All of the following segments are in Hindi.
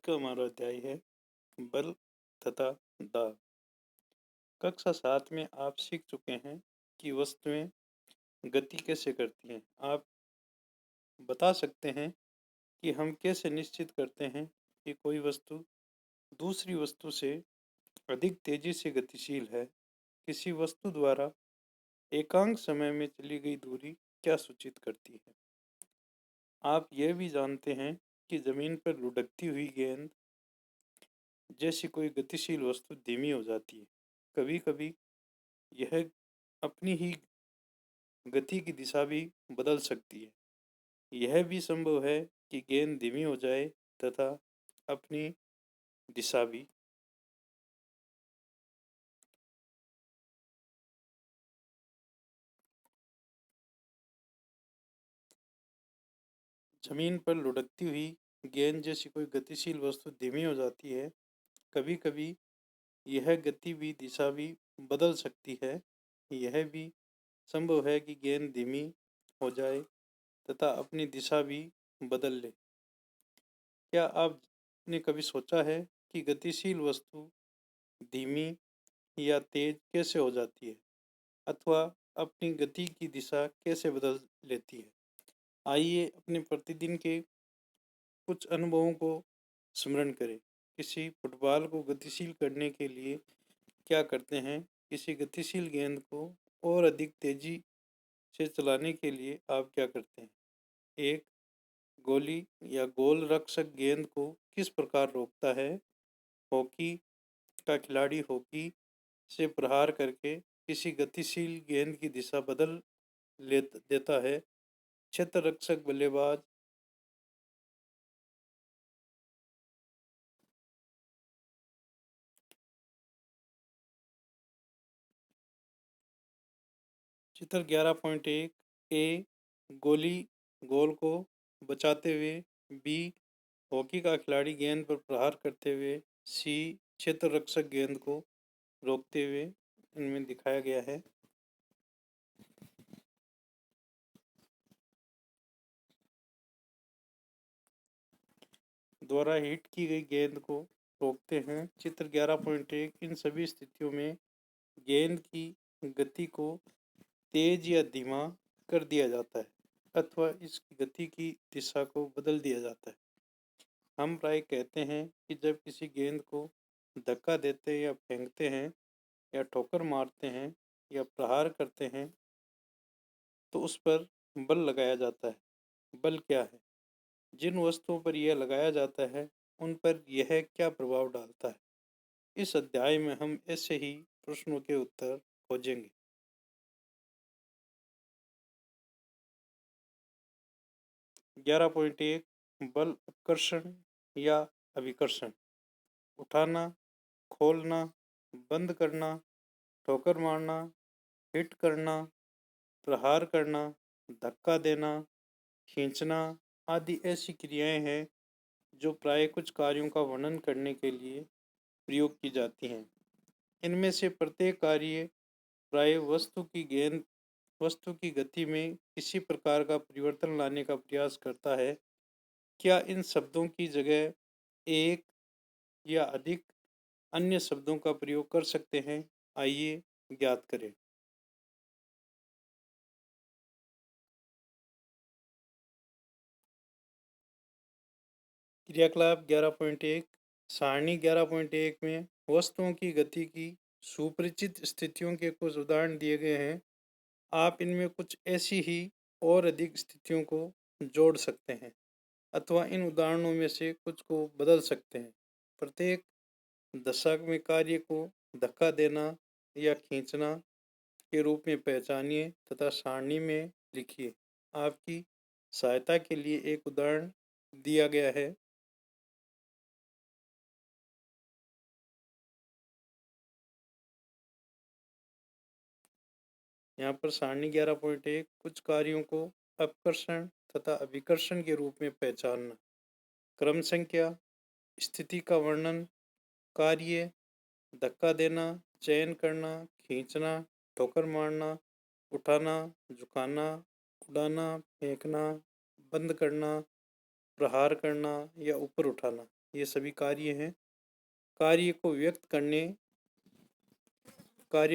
का हमारा अध्याय है बल तथा दाब। कक्षा 7 में आप सीख चुके हैं कि वस्तुएं गति कैसे करती हैं। आप बता सकते हैं कि हम कैसे निश्चित करते हैं कि कोई वस्तु दूसरी वस्तु से अधिक तेजी से गतिशील है। किसी वस्तु द्वारा एकांक समय में चली गई दूरी क्या सूचित करती है। आप यह भी जानते हैं कि जमीन पर लुढ़कती हुई गेंद जैसी कोई गतिशील वस्तु धीमी हो जाती है। कभी कभी यह अपनी ही गति की दिशा भी बदल सकती है। यह भी संभव है कि गेंद धीमी हो जाए तथा अपनी दिशा भी। जमीन पर लुढ़कती हुई गेंद जैसी कोई गतिशील वस्तु धीमी हो जाती है। कभी कभी यह गति भी दिशा भी बदल सकती है। यह भी संभव है कि गेंद धीमी हो जाए तथा अपनी दिशा भी बदल ले। क्या आपने कभी सोचा है कि गतिशील वस्तु धीमी या तेज कैसे हो जाती है अथवा अपनी गति की दिशा कैसे बदल लेती है। आइए अपने प्रतिदिन के कुछ अनुभवों को स्मरण करें। किसी फुटबॉल को गतिशील करने के लिए क्या करते हैं। किसी गतिशील गेंद को और अधिक तेजी से चलाने के लिए आप क्या करते हैं। एक गोली या गोल रक्षक गेंद को किस प्रकार रोकता है। हॉकी का खिलाड़ी हॉकी से प्रहार करके किसी गतिशील गेंद की दिशा बदल ले देता है। क्षेत्र रक्षक बल्लेबाज चित्र 11.1 ए गोली गोल को बचाते हुए। बी हॉकी का खिलाड़ी गेंद पर प्रहार करते हुए। सी क्षेत्र रक्षक गेंद को रोकते हुए। इनमें दिखाया गया है। द्वारा हिट की गई गेंद को रोकते हैं। चित्र 11.1 इन सभी स्थितियों में गेंद की गति को तेज या धीमा कर दिया जाता है अथवा इसकी गति की दिशा को बदल दिया जाता है। हम प्राय कहते हैं कि जब किसी गेंद को धक्का देते या फेंकते हैं या ठोकर मारते हैं या प्रहार करते हैं तो उस पर बल लगाया जाता है। बल क्या है, जिन वस्तुओं पर यह लगाया जाता है उन पर यह क्या प्रभाव डालता है। इस अध्याय में हम ऐसे ही प्रश्नों के उत्तर खोजेंगे। 11.1 बल आकर्षण या अभिकर्षण। उठाना, खोलना, बंद करना, ठोकर मारना, हिट करना, प्रहार करना, धक्का देना, खींचना आदि ऐसी क्रियाएं हैं जो प्राय कुछ कार्यों का वर्णन करने के लिए प्रयोग की जाती हैं। इनमें से प्रत्येक कार्य प्राय वस्तु की गति में किसी प्रकार का परिवर्तन लाने का प्रयास करता है। क्या इन शब्दों की जगह एक या अधिक अन्य शब्दों का प्रयोग कर सकते हैं। आइए ज्ञात करें। क्रियाकलाप 11.1 सारणी 11.1 में वस्तुओं की गति की सुपरिचित स्थितियों के कुछ उदाहरण दिए गए हैं। आप इनमें कुछ ऐसी ही और अधिक स्थितियों को जोड़ सकते हैं अथवा इन उदाहरणों में से कुछ को बदल सकते हैं। प्रत्येक दशा में कार्य को धक्का देना या खींचना के रूप में पहचानिए तथा सारणी में लिखिए। आपकी सहायता के लिए एक उदाहरण दिया गया है। यहाँ पर सारणी 11.1 कुछ कार्यों को अपकर्षण तथा अभिकर्षण के रूप में पहचानना। क्रम संख्या, स्थिति का वर्णन, कार्य, धक्का देना, चयन करना, खींचना, ठोकर मारना, उठाना, झुकाना, उड़ाना, फेंकना, बंद करना, प्रहार करना या ऊपर उठाना। ये सभी कार्य हैं। कार्य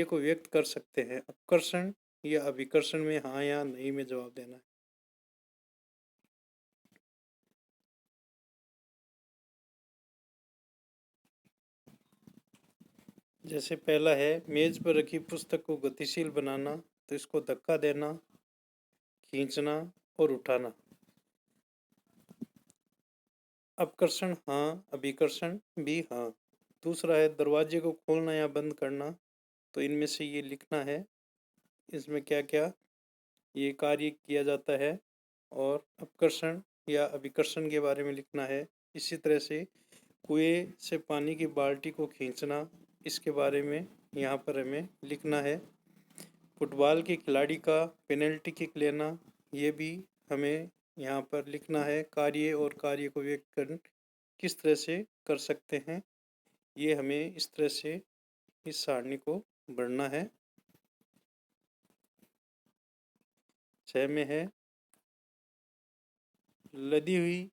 को व्यक्त कर सकते हैं। अपकर्षण या अभिकर्षण में हाँ या नहीं में जवाब देना है। जैसे पहला है, मेज पर रखी पुस्तक को गतिशील बनाना, तो इसको धक्का देना, खींचना और उठाना। अपकर्षण हाँ, अभिकर्षण भी हाँ। दूसरा है, दरवाजे को खोलना या बंद करना, तो इनमें से ये लिखना है इसमें क्या क्या ये कार्य किया जाता है और अपकर्षण या अभिकर्षण के बारे में लिखना है। इसी तरह से कुएं से पानी की बाल्टी को खींचना, इसके बारे में यहाँ पर हमें लिखना है। फुटबॉल के खिलाड़ी का पेनल्टी किक लेना, ये भी हमें यहाँ पर लिखना है। कार्य और कार्य को व्यक्त कर किस तरह से कर सकते हैं, ये हमें इस तरह से इस सारणी को बढ़ना है। 6 में है, लदी हुई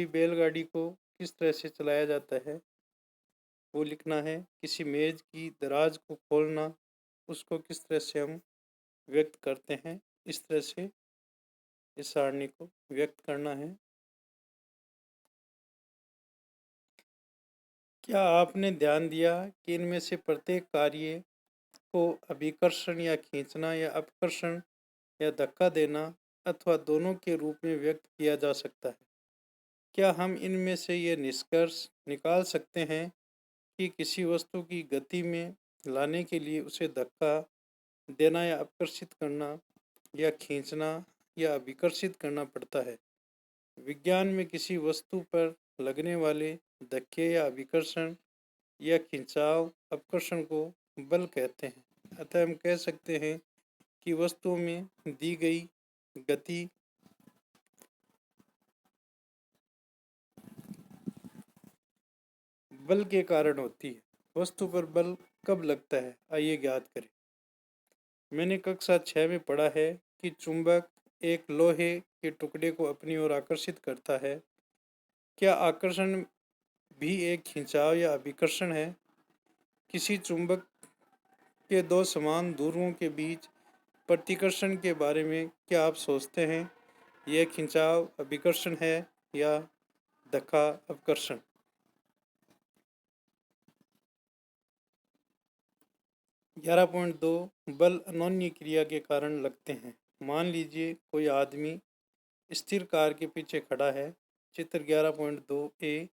बैलगाड़ी को किस तरह से चलाया जाता है, वो लिखना है। किसी मेज की दराज को खोलना, उसको किस तरह से हम व्यक्त करते हैं, इस तरह से इस सारणी को व्यक्त करना है। क्या आपने ध्यान दिया कि इनमें से प्रत्येक कार्य को अभिकर्षण या खींचना या अपकर्षण या धक्का देना अथवा दोनों के रूप में व्यक्त किया जा सकता है? क्या हम इनमें से ये निष्कर्ष निकाल सकते हैं कि किसी वस्तु की गति में लाने के लिए उसे धक्का देना या आकर्षित करना या खींचना या अभिकर्षित करना पड़ता है? विज्ञान में किसी वस्तु पर लगने वाले धक्के या अभिकर्षण या खिंचाव अपकर्षण को बल कहते हैं। अतः हम कह सकते हैं कि वस्तुओं में दी गई गति बल के कारण होती है। वस्तु पर बल कब लगता है, आइए ज्ञात करें। मैंने कक्षा 6 में पढ़ा है कि चुंबक एक लोहे के टुकड़े को अपनी ओर आकर्षित करता है। क्या आकर्षण भी एक खिंचाव या अभिकर्षण है? किसी चुंबक के दो समान ध्रुवों के बीच प्रतिकर्षण के बारे में क्या आप सोचते हैं? यह खिंचाव अभिकर्षण है या धक्का अपकर्षण? 11.2 बल अनोन्य क्रिया के कारण लगते हैं। मान लीजिए कोई आदमी स्थिर कार के पीछे खड़ा है। चित्र 11.2 ए,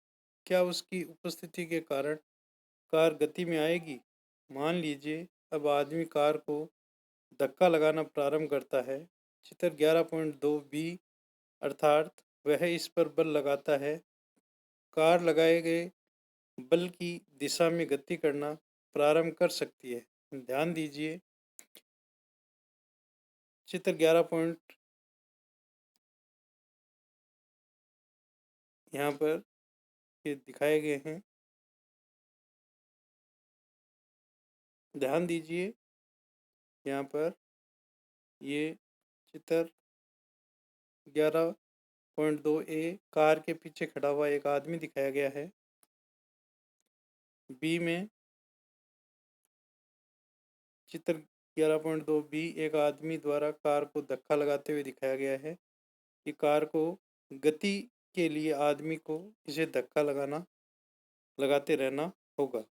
क्या उसकी उपस्थिति के कारण कार गति में आएगी? मान लीजिए अब आदमी कार को धक्का लगाना प्रारंभ करता है। चित्र 11.2 बी, अर्थात वह इस पर बल लगाता है। कार लगाए गए बल की दिशा में गति करना प्रारंभ कर सकती है। ध्यान दीजिए चित्र 11 पॉइंट यहाँ पर ये दिखाए गए हैं। ध्यान दीजिए यहाँ पर ये चित्र 11.2 ए, कार के पीछे खड़ा हुआ एक आदमी दिखाया गया है। बी में चित्र 11.2 बी, एक आदमी द्वारा कार को धक्का लगाते हुए दिखाया गया है कि कार को गति के लिए आदमी को इसे धक्का लगाते रहना होगा।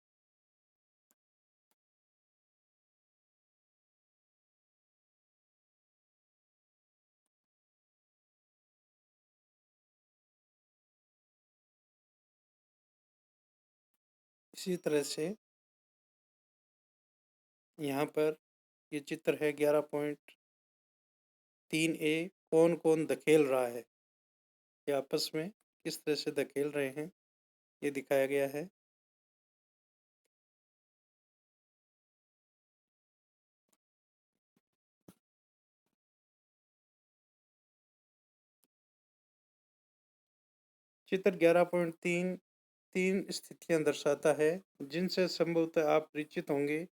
इसी तरह से यहाँ पर ये चित्र है 11.3 ए, कौन कौन धकेल रहा है, ये आपस में किस तरह से धकेल रहे हैं, ये दिखाया गया है। चित्र 11.3 तीन स्थितियां दर्शाता है जिनसे संभवतः आप परिचित होंगे।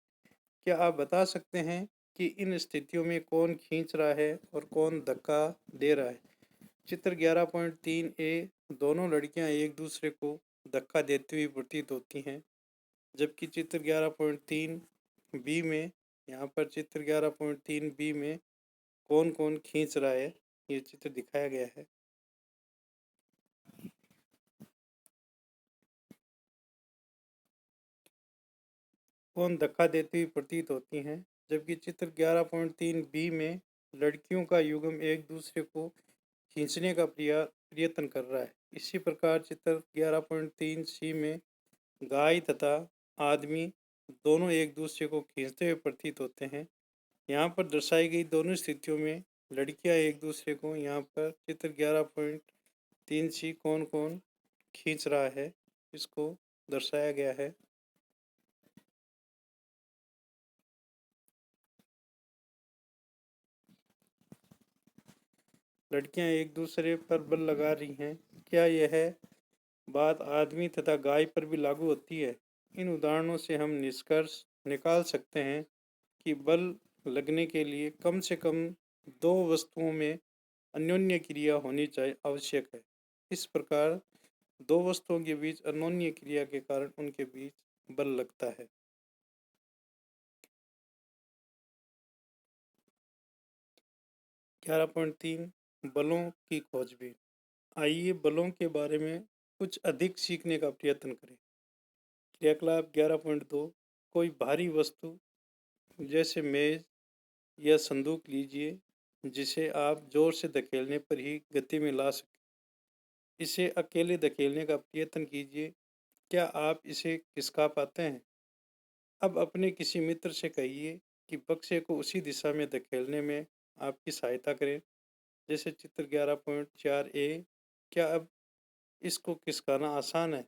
क्या आप बता सकते हैं कि इन स्थितियों में कौन खींच रहा है और कौन धक्का दे रहा है? चित्र 11.3 ए दोनों लड़कियां एक दूसरे को धक्का देती हुई प्रतीत होती हैं, जबकि चित्र 11.3 बी में, यहाँ पर चित्र 11.3 बी में कौन कौन खींच रहा है ये चित्र दिखाया गया है। कौन धक्का देती हुई प्रतीत होती हैं, जबकि चित्र 11.3 बी में लड़कियों का युग्म एक दूसरे को खींचने का प्रयत्न कर रहा है। इसी प्रकार चित्र 11.3 सी में गाय तथा आदमी दोनों एक दूसरे को खींचते हुए प्रतीत होते हैं। यहाँ पर दर्शाई गई दोनों स्थितियों में लड़कियां एक दूसरे को, यहाँ पर चित्र 11.3 सी कौन कौन खींच रहा है इसको दर्शाया गया है। लड़कियां एक दूसरे पर बल लगा रही हैं। क्या यह बात आदमी तथा गाय पर भी लागू होती है? इन उदाहरणों से हम निष्कर्ष निकाल सकते हैं कि बल लगने के लिए कम से कम दो वस्तुओं में अन्योन्य क्रिया होनी चाहिए आवश्यक है। इस प्रकार दो वस्तुओं के बीच अन्योन्य क्रिया के कारण उनके बीच बल लगता है। 11.3 बलों की खोजबीन। आइए बलों के बारे में कुछ अधिक सीखने का प्रयत्न करें। क्रियाकलाप 11.2 कोई भारी वस्तु जैसे मेज या संदूक लीजिए जिसे आप जोर से धकेलने पर ही गति में ला सकें। इसे अकेले धकेलने का प्रयत्न कीजिए। क्या आप इसे खिसका पाते हैं? अब अपने किसी मित्र से कहिए कि बक्से को उसी दिशा में धकेलने में आपकी सहायता करें जैसे चित्र 11.4 ए। क्या अब इसको खिसकाना आसान है?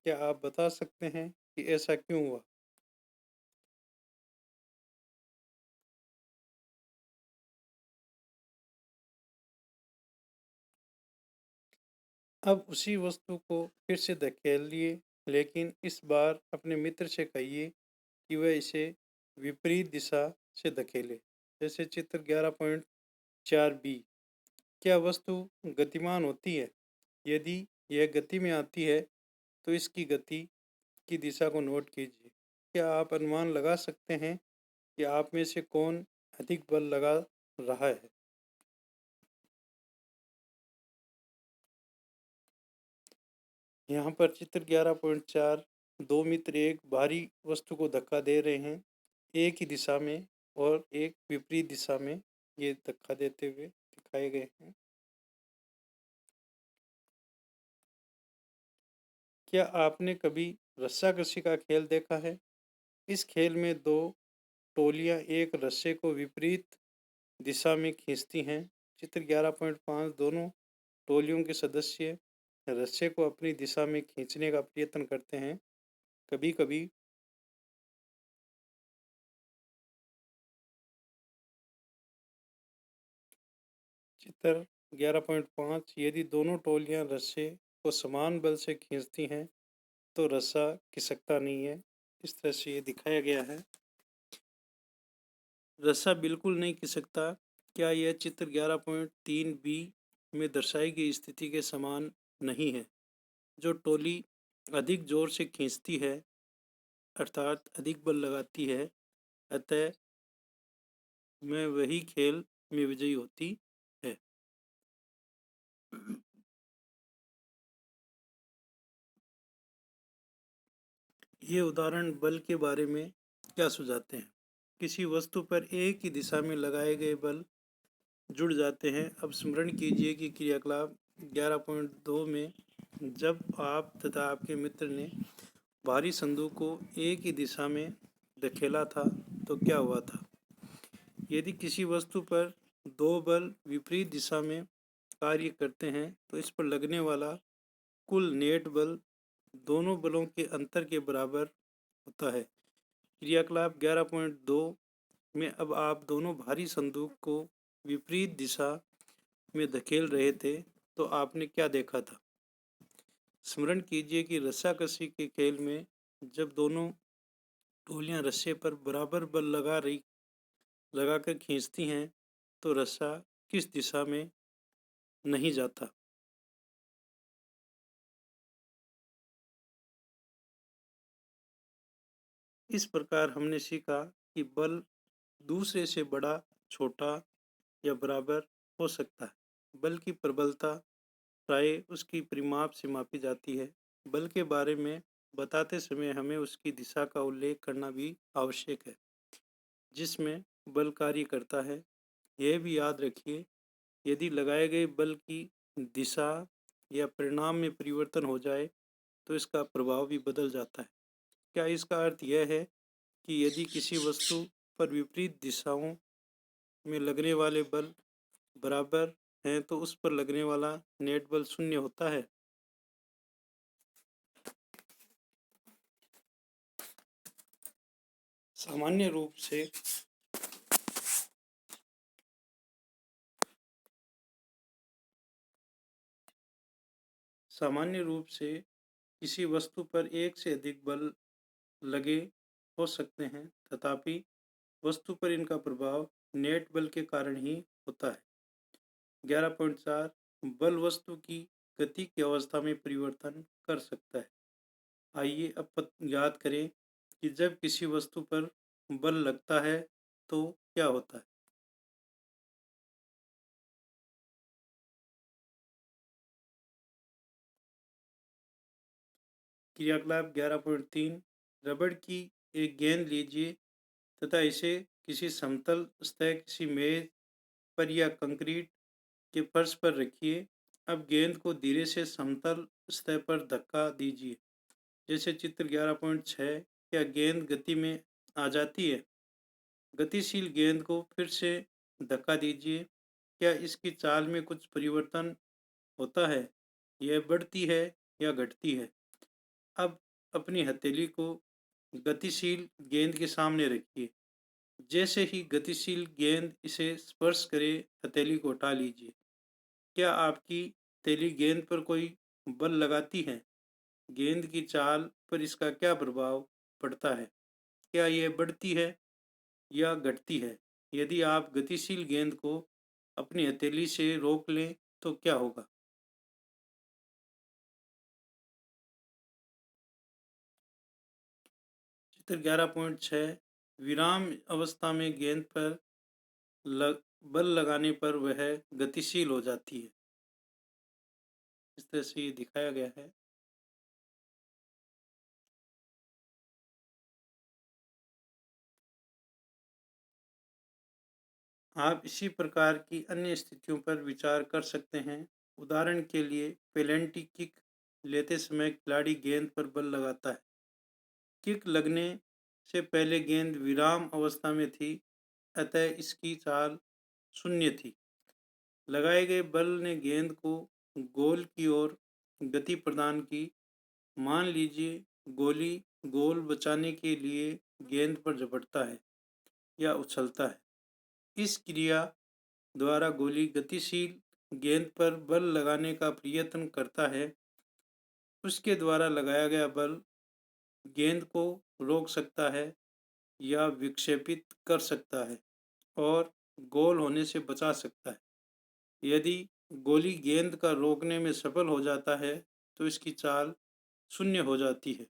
क्या आप बता सकते हैं कि ऐसा क्यों हुआ? अब उसी वस्तु को फिर से धकेलिए, लेकिन इस बार अपने मित्र से कहिए कि वह इसे विपरीत दिशा से धकेले जैसे चित्र 11.4 बी। क्या वस्तु गतिमान होती है? यदि यह गति में आती है तो इसकी गति की दिशा को नोट कीजिए। क्या आप अनुमान लगा सकते हैं कि आप में से कौन अधिक बल लगा रहा है? यहाँ पर चित्र 11.4 दो मित्र एक भारी वस्तु को धक्का दे रहे हैं, एक ही दिशा में और एक विपरीत दिशा में ये धक्का देते हुए दिखाए गए हैं। क्या आपने कभी रस्साकशी का खेल देखा है? इस खेल में दो टोलियां एक रस्से को विपरीत दिशा में खींचती हैं। चित्र 11.5 दोनों टोलियों के सदस्य रस्से को अपनी दिशा में खींचने का प्रयत्न करते हैं। कभी कभी चित्र 11.5 यदि दोनों टोलियां रस्से को समान बल से खींचती हैं तो रस्सा खिसकता नहीं है। इस तरह से ये दिखाया गया है। रस्सा बिल्कुल नहीं खिसकता। क्या यह चित्र 11.3 बी में दर्शाई गई स्थिति के समान नहीं है? जो टोली अधिक जोर से खींचती है अर्थात अधिक बल लगाती है, अतः में वही खेल में विजयी होती है। ये उदाहरण बल के बारे में क्या सुझाते हैं? किसी वस्तु पर एक ही दिशा में लगाए गए बल जुड़ जाते हैं। अब स्मरण कीजिए कि क्रियाकलाप 11.2 में जब आप तथा आपके मित्र ने भारी संदूक को एक ही दिशा में धकेला था तो क्या हुआ था? यदि किसी वस्तु पर दो बल विपरीत दिशा में कार्य करते हैं तो इस पर लगने वाला कुल नेट बल दोनों बलों के अंतर के बराबर होता है। क्रियाकलाप 11.2 में अब आप दोनों भारी संदूक को विपरीत दिशा में धकेल रहे थे तो आपने क्या देखा था? स्मरण कीजिए कि रस्साकशी के खेल में जब दोनों टोलियां रस्से पर बराबर बल लगाकर खींचती हैं तो रस्सा किस दिशा में नहीं जाता। इस प्रकार हमने सीखा कि बल दूसरे से बड़ा, छोटा या बराबर हो सकता है। बल की प्रबलता प्राय उसकी परिमाप से मापी जाती है। बल के बारे में बताते समय हमें उसकी दिशा का उल्लेख करना भी आवश्यक है, जिसमें बल कार्य करता है। यह भी याद रखिए, यदि लगाए गए बल की दिशा या परिणाम में परिवर्तन हो जाए तो इसका प्रभाव भी बदल जाता है। क्या इसका अर्थ यह है कि यदि किसी वस्तु पर विपरीत दिशाओं में लगने वाले बल बराबर हैं तो उस पर लगने वाला नेट बल शून्य होता है? सामान्य रूप से किसी वस्तु पर एक से अधिक बल लगे हो सकते हैं, तथापि वस्तु पर इनका प्रभाव नेट बल के कारण ही होता है। 11.4 बल वस्तु की गति की अवस्था में परिवर्तन कर सकता है। आइए अब याद करें कि जब किसी वस्तु पर बल लगता है तो क्या होता है। क्रियाकलाप 11.3 रबड़ की एक गेंद लीजिए तथा इसे किसी समतल सतह, किसी मेज पर या कंक्रीट के फर्श पर रखिए। अब गेंद को धीरे से समतल सतह पर धक्का दीजिए, जैसे चित्र 11.6। क्या गेंद गति में आ जाती है? गतिशील गेंद को फिर से धक्का दीजिए। क्या इसकी चाल में कुछ परिवर्तन होता है? यह बढ़ती है या घटती है? अब अपनी हथेली को गतिशील गेंद के सामने रखिए। जैसे ही गतिशील गेंद इसे स्पर्श करे, हथेली को उठा लीजिए। क्या आपकी हथेली गेंद पर कोई बल लगाती है? गेंद की चाल पर इसका क्या प्रभाव पड़ता है? क्या यह बढ़ती है या घटती है? यदि आप गतिशील गेंद को अपनी हथेली से रोक लें तो क्या होगा? चित्र 11.6 विराम अवस्था में गेंद पर बल लगाने पर वह गतिशील हो जाती है। इस तरह से ये दिखाया गया है। आप इसी प्रकार की अन्य स्थितियों पर विचार कर सकते हैं। उदाहरण के लिए पेनल्टी किक लेते समय खिलाड़ी गेंद पर बल लगाता है। किक लगने से पहले गेंद विराम अवस्था में थी, अतः इसकी चाल शून्य थी। लगाए गए बल ने गेंद को गोल की ओर गति प्रदान की। मान लीजिए गोली गोल बचाने के लिए गेंद पर झपटता है या उछलता है। इस क्रिया द्वारा गोली गतिशील गेंद पर बल लगाने का प्रयत्न करता है। उसके द्वारा लगाया गया बल गेंद को रोक सकता है या विक्षेपित कर सकता है और गोल होने से बचा सकता है। यदि गोली गेंद का रोकने में सफल हो जाता है तो इसकी चाल शून्य हो जाती है।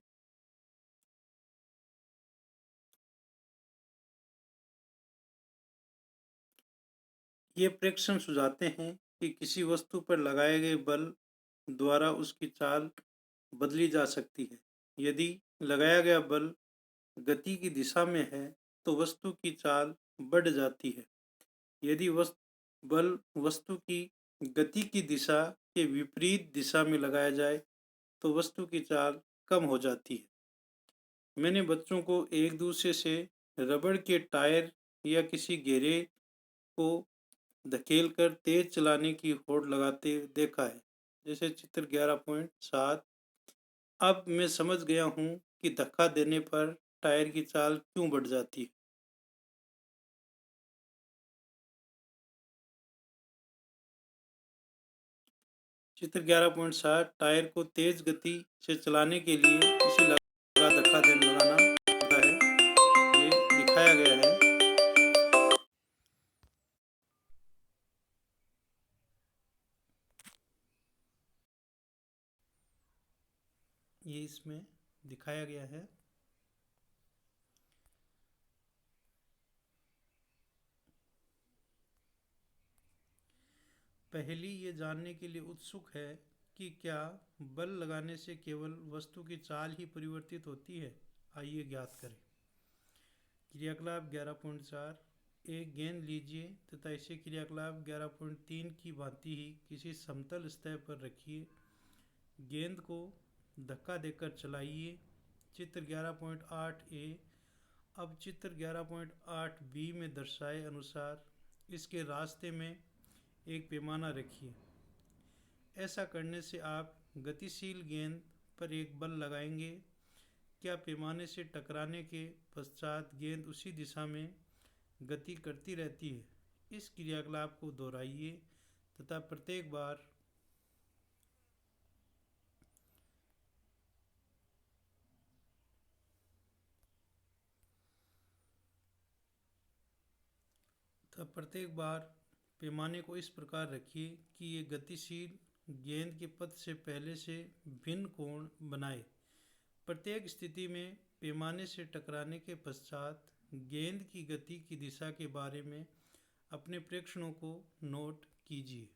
ये प्रेक्षण सुझाते हैं कि किसी वस्तु पर लगाए गए बल द्वारा उसकी चाल बदली जा सकती है। यदि लगाया गया बल गति की दिशा में है तो वस्तु की चाल बढ़ जाती है। यदि बल वस्तु की गति की दिशा के विपरीत दिशा में लगाया जाए तो वस्तु की चाल कम हो जाती है। मैंने बच्चों को एक दूसरे से रबड़ के टायर या किसी घेरे को धकेलकर तेज चलाने की होड़ लगाते देखा है, जैसे चित्र 11.7। अब मैं समझ गया हूँ कि धक्का देने पर टायर की चाल क्यों बढ़ जाती है। चित्र 11.7 टायर को तेज गति से चलाने के लिए इसे धक्का लगाना होता है। ये दिखाया गया है। ये इसमें दिखाया गया है। पहली ये जानने के लिए उत्सुक है कि क्या बल लगाने से केवल वस्तु की चाल ही परिवर्तित होती है। आइए ज्ञात करें। क्रियाकलाप 11.4। एक गेंद लीजिए तथा इसे क्रियाकलाप 11.3 की भांति ही किसी समतल सतह पर रखिए। गेंद को धक्का देकर चलाइए। चित्र 11.8 ए। अब चित्र 11.8 बी में दर्शाए अनुसार इसके रास्ते में एक पैमाना रखिए। ऐसा करने से आप गतिशील गेंद पर एक बल लगाएंगे। क्या पैमाने से टकराने के पश्चात गेंद उसी दिशा में गति करती रहती है। इस क्रियाकलाप को दोहराइए तथा प्रत्येक बार पैमाने को इस प्रकार रखिए कि ये गतिशील गेंद के पथ से पहले से भिन्न कोण बनाए। प्रत्येक स्थिति में पैमाने से टकराने के पश्चात गेंद की गति की दिशा के बारे में अपने प्रेक्षणों को नोट कीजिए।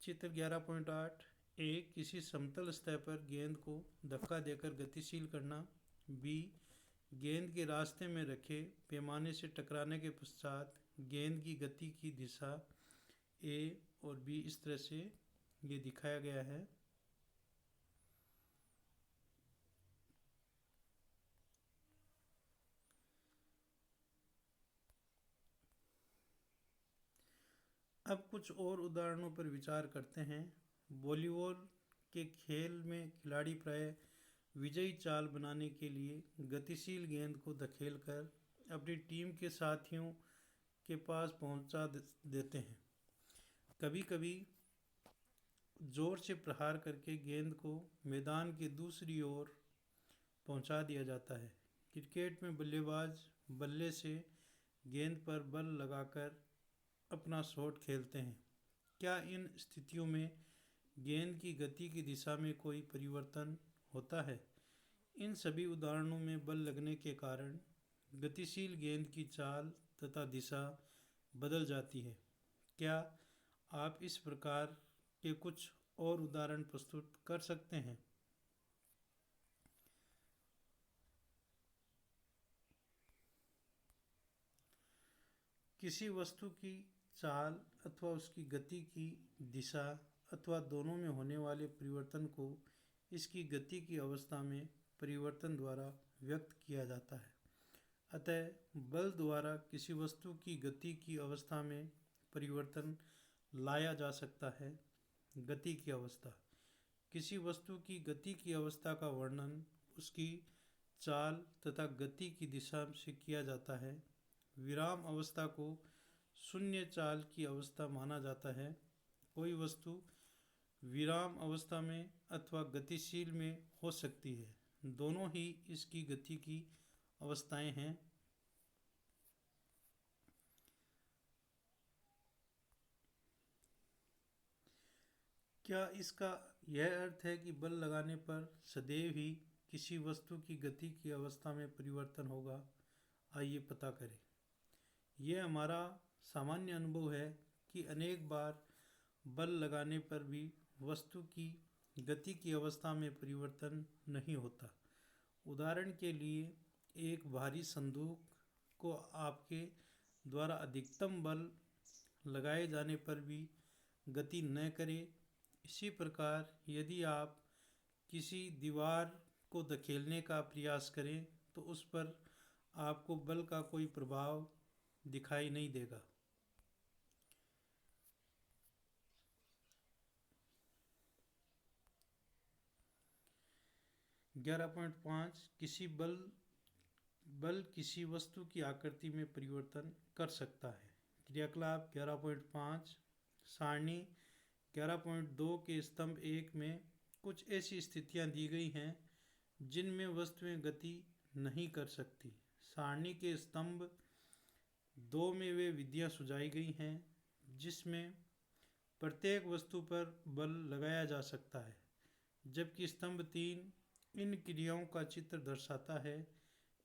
चित्र 11.8 ए। किसी समतल सतह पर गेंद को धक्का देकर गतिशील करना। बी। गेंद के रास्ते में रखे पैमाने से टकराने के पश्चात गेंद की गति की दिशा। ए और बी इस तरह से ये दिखाया गया है। अब कुछ और उदाहरणों पर विचार करते हैं। वॉलीबॉल के खेल में खिलाड़ी प्राय विजयी चाल बनाने के लिए गतिशील गेंद को धकेलकर अपनी टीम के साथियों के पास पहुंचा देते हैं। कभी कभी जोर से प्रहार करके गेंद को मैदान के दूसरी ओर पहुंचा दिया जाता है। क्रिकेट में बल्लेबाज बल्ले से गेंद पर बल लगाकर अपना शॉट खेलते हैं। क्या इन स्थितियों में गेंद की गति की दिशा में कोई परिवर्तन होता है। इन सभी उदाहरणों में बल लगने के कारण गतिशील गेंद की चाल तथा दिशा बदल जाती है। क्या आप इस प्रकार के कुछ और उदाहरण प्रस्तुत कर सकते हैं। किसी वस्तु की चाल अथवा उसकी गति की दिशा अथवा दोनों में होने वाले परिवर्तन को इसकी गति की अवस्था में परिवर्तन द्वारा व्यक्त किया जाता है। अतः बल द्वारा किसी वस्तु की गति की अवस्था में परिवर्तन लाया जा सकता है। गति की अवस्था। किसी वस्तु की गति की अवस्था का वर्णन उसकी चाल तथा गति की दिशा से किया जाता है। विराम अवस्था को शून्य चाल की अवस्था माना जाता है। कोई वस्तु विराम अवस्था में अथवा गतिशील में हो सकती है। दोनों ही इसकी गति की अवस्थाएं हैं। क्या इसका यह अर्थ है कि बल लगाने पर सदैव ही किसी वस्तु की गति की अवस्था में परिवर्तन होगा। आइए पता करें। यह हमारा सामान्य अनुभव है कि अनेक बार बल लगाने पर भी वस्तु की गति की अवस्था में परिवर्तन नहीं होता। उदाहरण के लिए एक भारी संदूक को आपके द्वारा अधिकतम बल लगाए जाने पर भी गति न करे। इसी प्रकार यदि आप किसी दीवार को धकेलने का प्रयास करें तो उस पर आपको बल का कोई प्रभाव दिखाई नहीं देगा। 11.5 किसी बल किसी वस्तु की आकृति में परिवर्तन कर सकता है। क्रियाकलाप 11.5 सारणी 11.2 के स्तंभ 1 में कुछ ऐसी स्थितियां दी गई हैं जिनमें वस्तुएं गति नहीं कर सकती। सारणी के स्तंभ 2 में वे विधियां सुझाई गई हैं जिसमें प्रत्येक वस्तु पर बल लगाया जा सकता है, जबकि स्तंभ 3 इन क्रियाओं का चित्र दर्शाता है।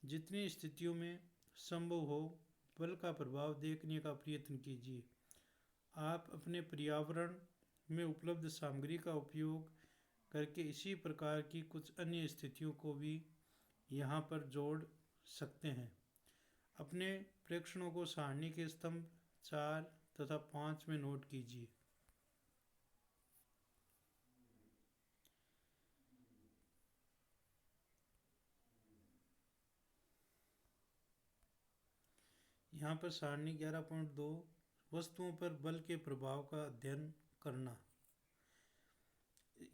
जितनी स्थितियों में संभव हो बल का प्रभाव देखने का प्रयत्न कीजिए। आप अपने पर्यावरण में उपलब्ध सामग्री का उपयोग करके इसी प्रकार की कुछ अन्य स्थितियों को भी यहाँ पर जोड़ सकते हैं। अपने प्रेक्षणों को सारणी के स्तंभ 4 तथा 5 में नोट कीजिए। यहाँ पर सारणी 11.2 वस्तुओं पर बल के प्रभाव का अध्ययन करना।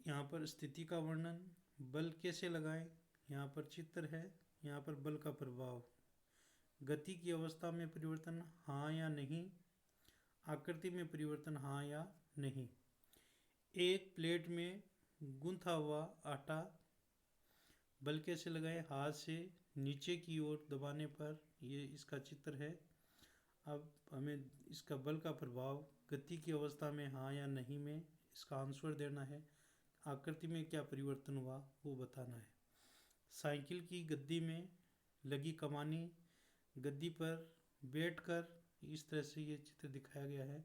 यहाँ पर स्थिति का वर्णन, बल कैसे लगाएं, यहाँ पर चित्र है। यहाँ पर बल का प्रभाव, गति की अवस्था में परिवर्तन हाँ या नहीं, आकृति में परिवर्तन हाँ या नहीं। एक प्लेट में गूंथा हुआ आटा, बल कैसे लगाएं, हाथ से नीचे की ओर दबाने पर, ये इसका चित्र है। अब हमें इसका बल का प्रभाव गति की अवस्था में हाँ या नहीं में इसका आंसर देना है। आकृति में क्या परिवर्तन हुआ वो बताना है। साइकिल की गद्दी में लगी कमानी, गद्दी पर बैठकर इस तरह से ये चित्र दिखाया गया है।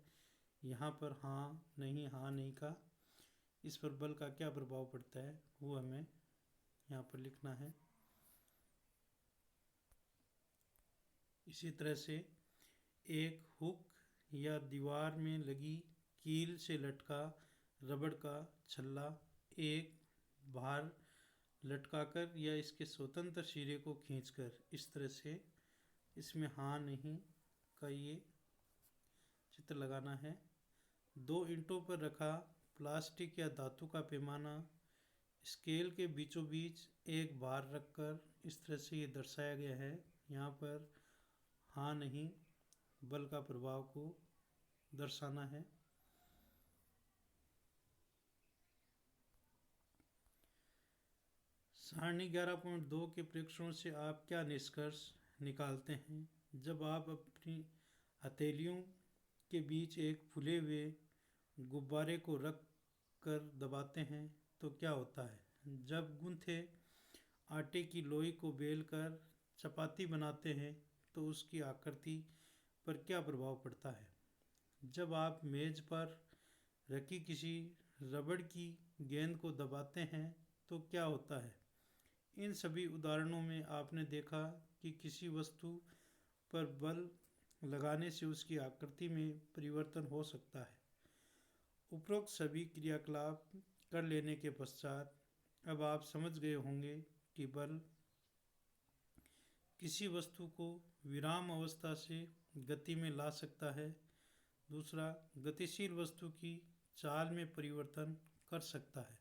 यहाँ पर हाँ नहीं का इस पर बल का क्या प्रभाव पड़ता है वो हमें यहाँ पर लिखना है। इसी तरह से एक हुक या दीवार में लगी कील से लटका रबड़ का छल्ला एक भार लटकाकर या इसके स्वतंत्र सिरे को खींचकर, इस तरह से इसमें हाँ नहीं का ये चित्र लगाना है। 2 ईंटों पर रखा प्लास्टिक या धातु का पैमाना, स्केल के बीचों बीच एक भार रखकर, इस तरह से ये दर्शाया गया है। यहाँ पर हाँ नहीं बल का प्रभाव को दर्शाना है। सारणी 11.2 के प्रेक्षणों से आप क्या निष्कर्ष निकालते हैं? जब आप अपनी हथेलियों के बीच एक फूले हुए गुब्बारे को रख कर दबाते हैं तो क्या होता है? जब गूंथे आटे की लोई को बेलकर चपाती बनाते हैं तो उसकी आकृति पर क्या प्रभाव पड़ता है? जब आप मेज पर रखी किसी रबड़ की गेंद को दबाते हैं तो क्या होता है? इन सभी उदाहरणों में आपने देखा कि किसी वस्तु पर बल लगाने से उसकी आकृति में परिवर्तन हो सकता है। उपरोक्त सभी क्रियाकलाप कर लेने के पश्चात अब आप समझ गए होंगे कि बल किसी वस्तु को विराम अवस्था से गति में ला सकता है। दूसरा, गतिशील वस्तु की चाल में परिवर्तन कर सकता है।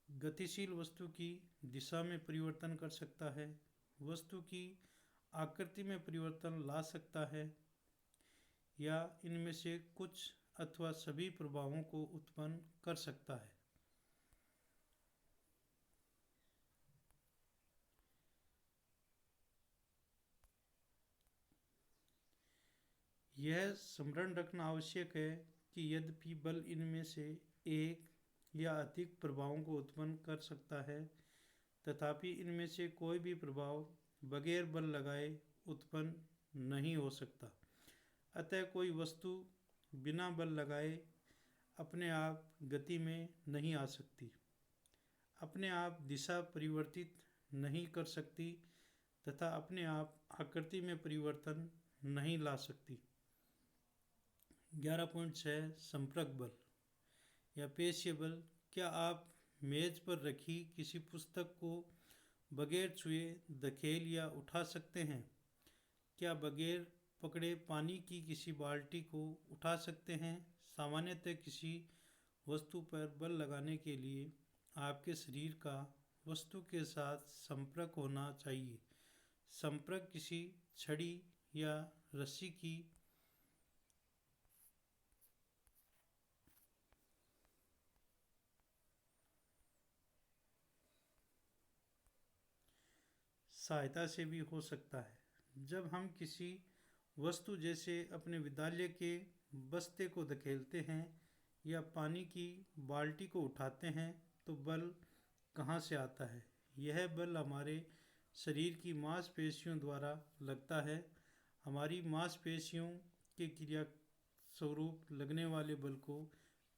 गतिशील वस्तु की दिशा में परिवर्तन कर सकता है, वस्तु की आकृति में परिवर्तन ला सकता है या इनमें से कुछ अथवा सभी प्रभावों को उत्पन्न कर सकता है। यह स्मरण रखना आवश्यक है कि यद्यपि बल इनमें से एक या अधिक प्रभावों को उत्पन्न कर सकता है, तथापि इनमें से कोई भी प्रभाव बगैर बल लगाए उत्पन्न नहीं हो सकता। अतः कोई वस्तु बिना बल लगाए अपने आप गति में नहीं आ सकती, अपने आप दिशा परिवर्तित नहीं कर सकती तथा अपने आप आकृति में परिवर्तन नहीं ला सकती। 11.6 संपर्क बल या पेशीय बल। क्या आप मेज पर रखी किसी पुस्तक को बगैर छुए धकेल या उठा सकते हैं? क्या बगैर पकड़े पानी की किसी बाल्टी को उठा सकते हैं? सामान्यतः किसी वस्तु पर बल लगाने के लिए आपके शरीर का वस्तु के साथ संपर्क होना चाहिए। संपर्क किसी छड़ी या रस्सी की सहायता से भी हो सकता है। जब हम किसी वस्तु जैसे अपने विद्यालय के बस्ते को धकेलते हैं या पानी की बाल्टी को उठाते हैं तो बल कहाँ से आता है? यह बल हमारे शरीर की मांसपेशियों द्वारा लगता है। हमारी मांसपेशियों के क्रिया स्वरूप लगने वाले बल को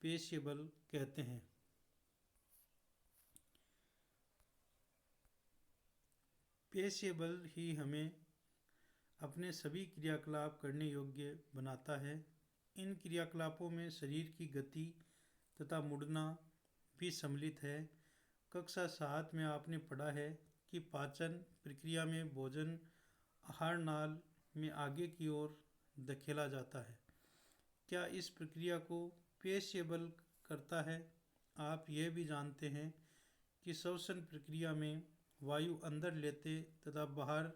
पेशीय बल कहते हैं। पेशीय बल ही हमें अपने सभी क्रियाकलाप करने योग्य बनाता है। इन क्रियाकलापों में शरीर की गति तथा मुड़ना भी सम्मिलित है। कक्षा 7 में आपने पढ़ा है कि पाचन प्रक्रिया में भोजन आहार नाल में आगे की ओर धकेला जाता है। क्या इस प्रक्रिया को पेशीय बल करता है? आप यह भी जानते हैं कि श्वसन प्रक्रिया में वायु अंदर लेते तथा बाहर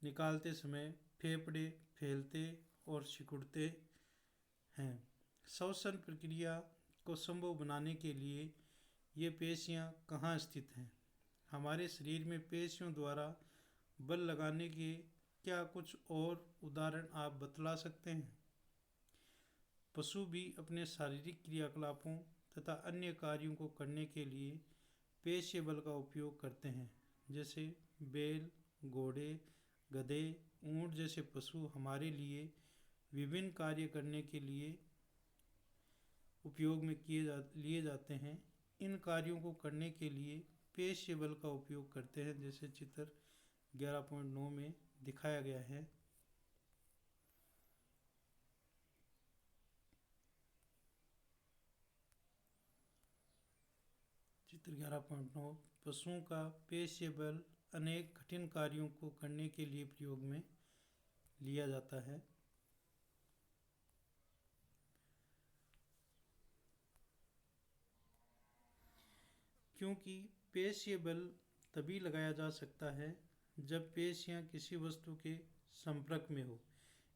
निकालते समय फेफड़े फैलते और सिकुड़ते हैं। श्वसन प्रक्रिया को संभव बनाने के लिए ये पेशियाँ कहाँ स्थित हैं? हमारे शरीर में पेशियों द्वारा बल लगाने के क्या कुछ और उदाहरण आप बतला सकते हैं? पशु भी अपने शारीरिक क्रियाकलापों तथा अन्य कार्यों को करने के लिए पेशीय बल का उपयोग करते हैं। जैसे बैल, घोड़े, गधे, ऊंट जैसे पशु हमारे लिए विभिन्न कार्य करने के लिए उपयोग में लिए जाते हैं। इन कार्यों को करने के लिए पेशीय बल का उपयोग करते हैं, जैसे चित्र 11.9 में दिखाया गया है। चित्र 11.9 पशुओं का पेशीय बल अनेक कठिन कार्यों को करने के लिए प्रयोग में लिया जाता है। क्योंकि पेशीय बल तभी लगाया जा सकता है जब पेशियां किसी वस्तु के संपर्क में हो,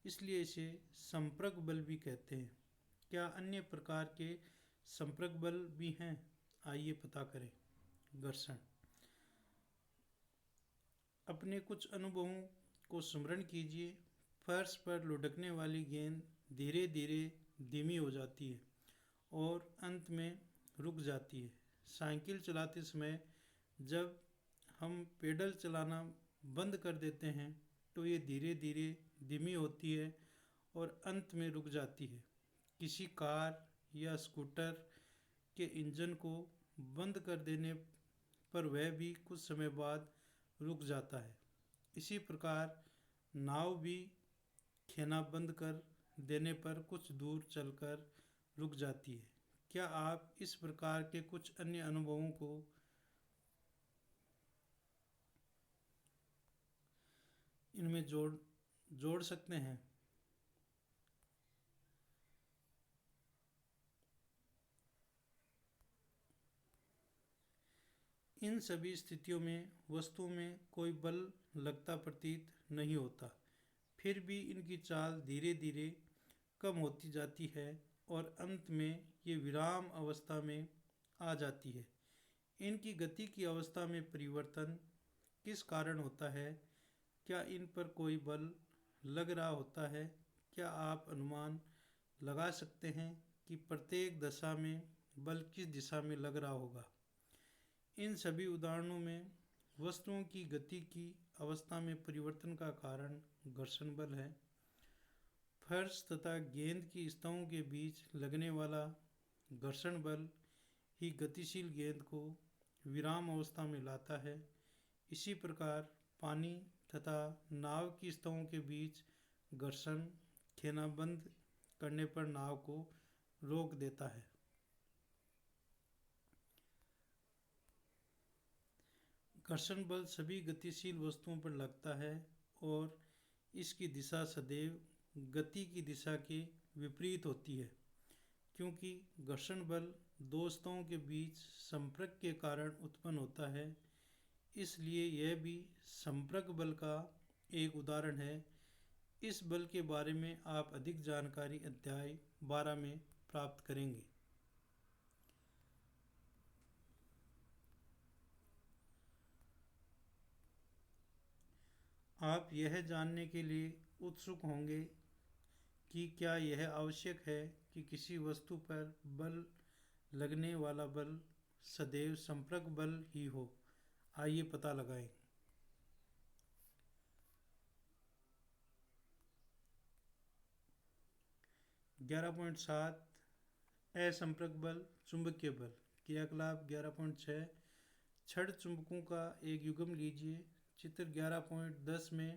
इसलिए इसे संपर्क बल भी कहते हैं। क्या अन्य प्रकार के संपर्क बल भी हैं? आइए पता करें। घर्षण। अपने कुछ अनुभवों को स्मरण कीजिए। फर्श पर लुढ़कने वाली गेंद धीरे धीरे धीमी हो जाती है और अंत में रुक जाती है। साइकिल चलाते समय जब हम पेडल चलाना बंद कर देते हैं तो ये धीरे धीरे धीमी होती है और अंत में रुक जाती है। किसी कार या स्कूटर के इंजन को बंद कर देने पर वह भी कुछ समय बाद रुक जाता है। इसी प्रकार नाव भी खेना बंद कर देने पर कुछ दूर चलकर रुक जाती है। क्या आप इस प्रकार के कुछ अन्य अनुभवों को इनमें जोड़ सकते हैं? इन सभी स्थितियों में वस्तु में कोई बल लगता प्रतीत नहीं होता, फिर भी इनकी चाल धीरे धीरे कम होती जाती है और अंत में ये विराम अवस्था में आ जाती है। इनकी गति की अवस्था में परिवर्तन किस कारण होता है? क्या इन पर कोई बल लग रहा होता है? क्या आप अनुमान लगा सकते हैं कि प्रत्येक दशा में बल किस दिशा में लग रहा होगा? इन सभी उदाहरणों में वस्तुओं की गति की अवस्था में परिवर्तन का कारण घर्षण बल है। फर्श तथा गेंद की स्तंभों के बीच लगने वाला घर्षण बल ही गतिशील गेंद को विराम अवस्था में लाता है। इसी प्रकार पानी तथा नाव की स्तंभों के बीच घर्षण खेना बंद करने पर नाव को रोक देता है। घर्षण बल सभी गतिशील वस्तुओं पर लगता है और इसकी दिशा सदैव गति की दिशा के विपरीत होती है, क्योंकि घर्षण बल दो स्तंभों के बीच संपर्क के कारण उत्पन्न होता है। इसलिए यह भी संपर्क बल का एक उदाहरण है। इस बल के बारे में आप अधिक जानकारी अध्याय 12 में प्राप्त करेंगे। आप यह जानने के लिए उत्सुक होंगे कि क्या यह आवश्यक है कि किसी वस्तु पर बल लगने वाला बल सदैव संपर्क बल ही हो। आइए पता लगाएं। 11.7 असंपर्क बल चुंबकीय बल। क्रियाकलाप 11.6 छड़ चुंबकों का एक युग्म लीजिए। चित्र 11.10 में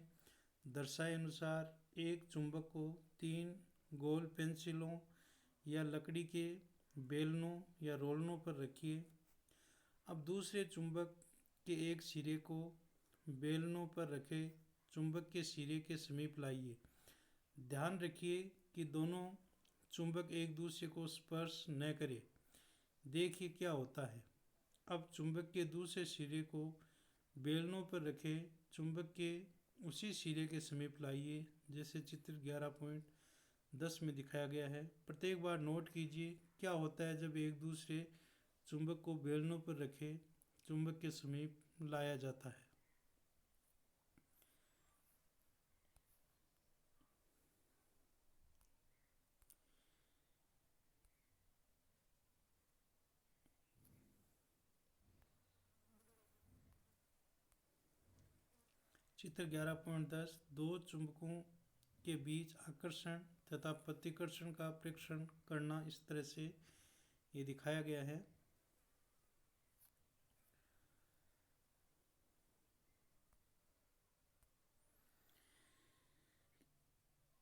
दर्शाए अनुसार एक चुंबक को 3 गोल पेंसिलों या लकड़ी के बेलनों या रोलनों पर रखिए। अब दूसरे चुंबक के एक सिरे को बेलनों पर रखे चुंबक के सिरे के समीप लाइए। ध्यान रखिए कि दोनों चुंबक एक दूसरे को स्पर्श न करें। देखिए क्या होता है। अब चुंबक के दूसरे सिरे को बेलनों पर रखे चुंबक के उसी सिरे के समीप लाइए, जैसे चित्र 11.10 में दिखाया गया है। प्रत्येक बार नोट कीजिए क्या होता है जब एक दूसरे चुंबक को बेलनों पर रखे चुंबक के समीप लाया जाता है। चित्र 11.10 दो चुंबकों के बीच आकर्षण तथा प्रतिकर्षण का प्रेक्षण करना इस तरह से ये दिखाया गया है।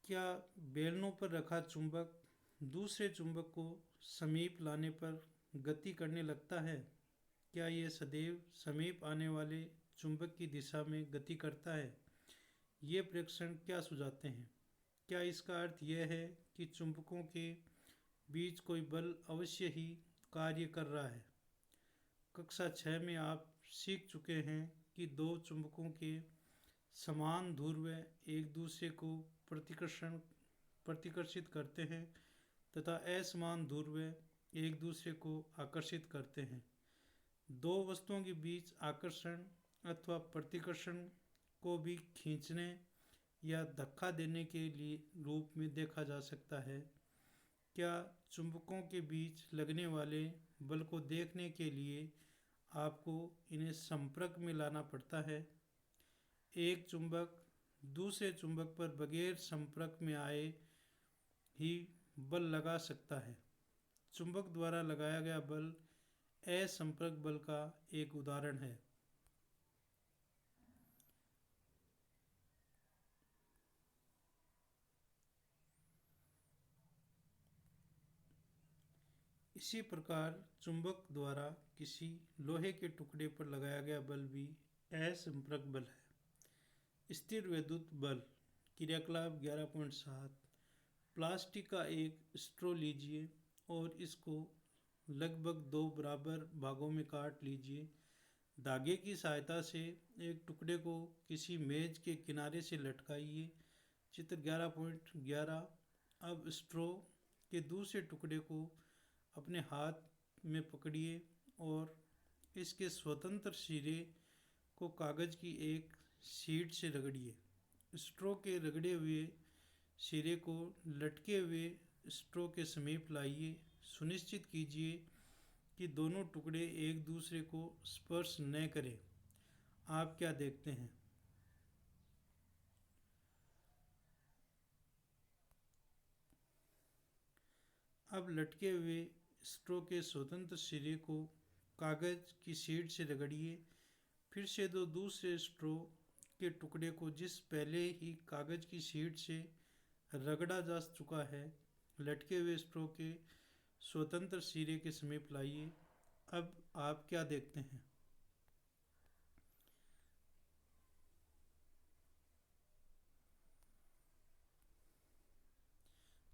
क्या बेलनों पर रखा चुंबक दूसरे चुंबक को समीप लाने पर गति करने लगता है? क्या यह सदैव समीप आने वाले चुंबक की दिशा में गति करता है? ये प्रेक्षण क्या सुझाते हैं? क्या इसका अर्थ यह है कि चुंबकों के बीच कोई बल अवश्य ही कार्य कर रहा है? कक्षा 6 में आप सीख चुके हैं कि दो चुंबकों के समान ध्रुव एक दूसरे को प्रतिकर्षित करते हैं तथा असमान ध्रुव एक दूसरे को आकर्षित करते हैं। दो वस्तुओं के बीच आकर्षण अथवा प्रतिकर्षण को भी खींचने या धक्का देने के लिए रूप में देखा जा सकता है। क्या चुंबकों के बीच लगने वाले बल को देखने के लिए आपको इन्हें संपर्क में लाना पड़ता है? एक चुंबक दूसरे चुंबक पर बगैर संपर्क में आए ही बल लगा सकता है। चुंबक द्वारा लगाया गया बल असंपर्क बल का एक उदाहरण है। इसी प्रकार चुंबक द्वारा किसी लोहे के टुकड़े पर लगाया गया बल भी असंपर्क बल है। स्थिर विद्युत बल। क्रियाकलाप 11.7 प्लास्टिक का एक स्ट्रॉ लीजिए और इसको लगभग 2 बराबर भागों में काट लीजिए। धागे की सहायता से एक टुकड़े को किसी मेज के किनारे से लटकाइए। चित्र 11.11 अब स्ट्रॉ के दूसरे टुकड़े को अपने हाथ में पकड़िए और इसके स्वतंत्र सिरे को कागज की एक शीट से रगड़िए। स्ट्रॉ के रगड़े हुए सिरे को लटके हुए स्ट्रॉ के समीप लाइए। सुनिश्चित कीजिए कि दोनों टुकड़े एक दूसरे को स्पर्श न करें। आप क्या देखते हैं? अब लटके हुए स्ट्रॉ के स्वतंत्र सिरे को कागज की शीट से रगड़िए। फिर से दो दूसरे स्ट्रॉ के टुकड़े को जिस पहले ही कागज की शीट से रगड़ा जा चुका है लटके हुए स्ट्रॉ के स्वतंत्र सिरे के समीप लाइए। अब आप क्या देखते हैं?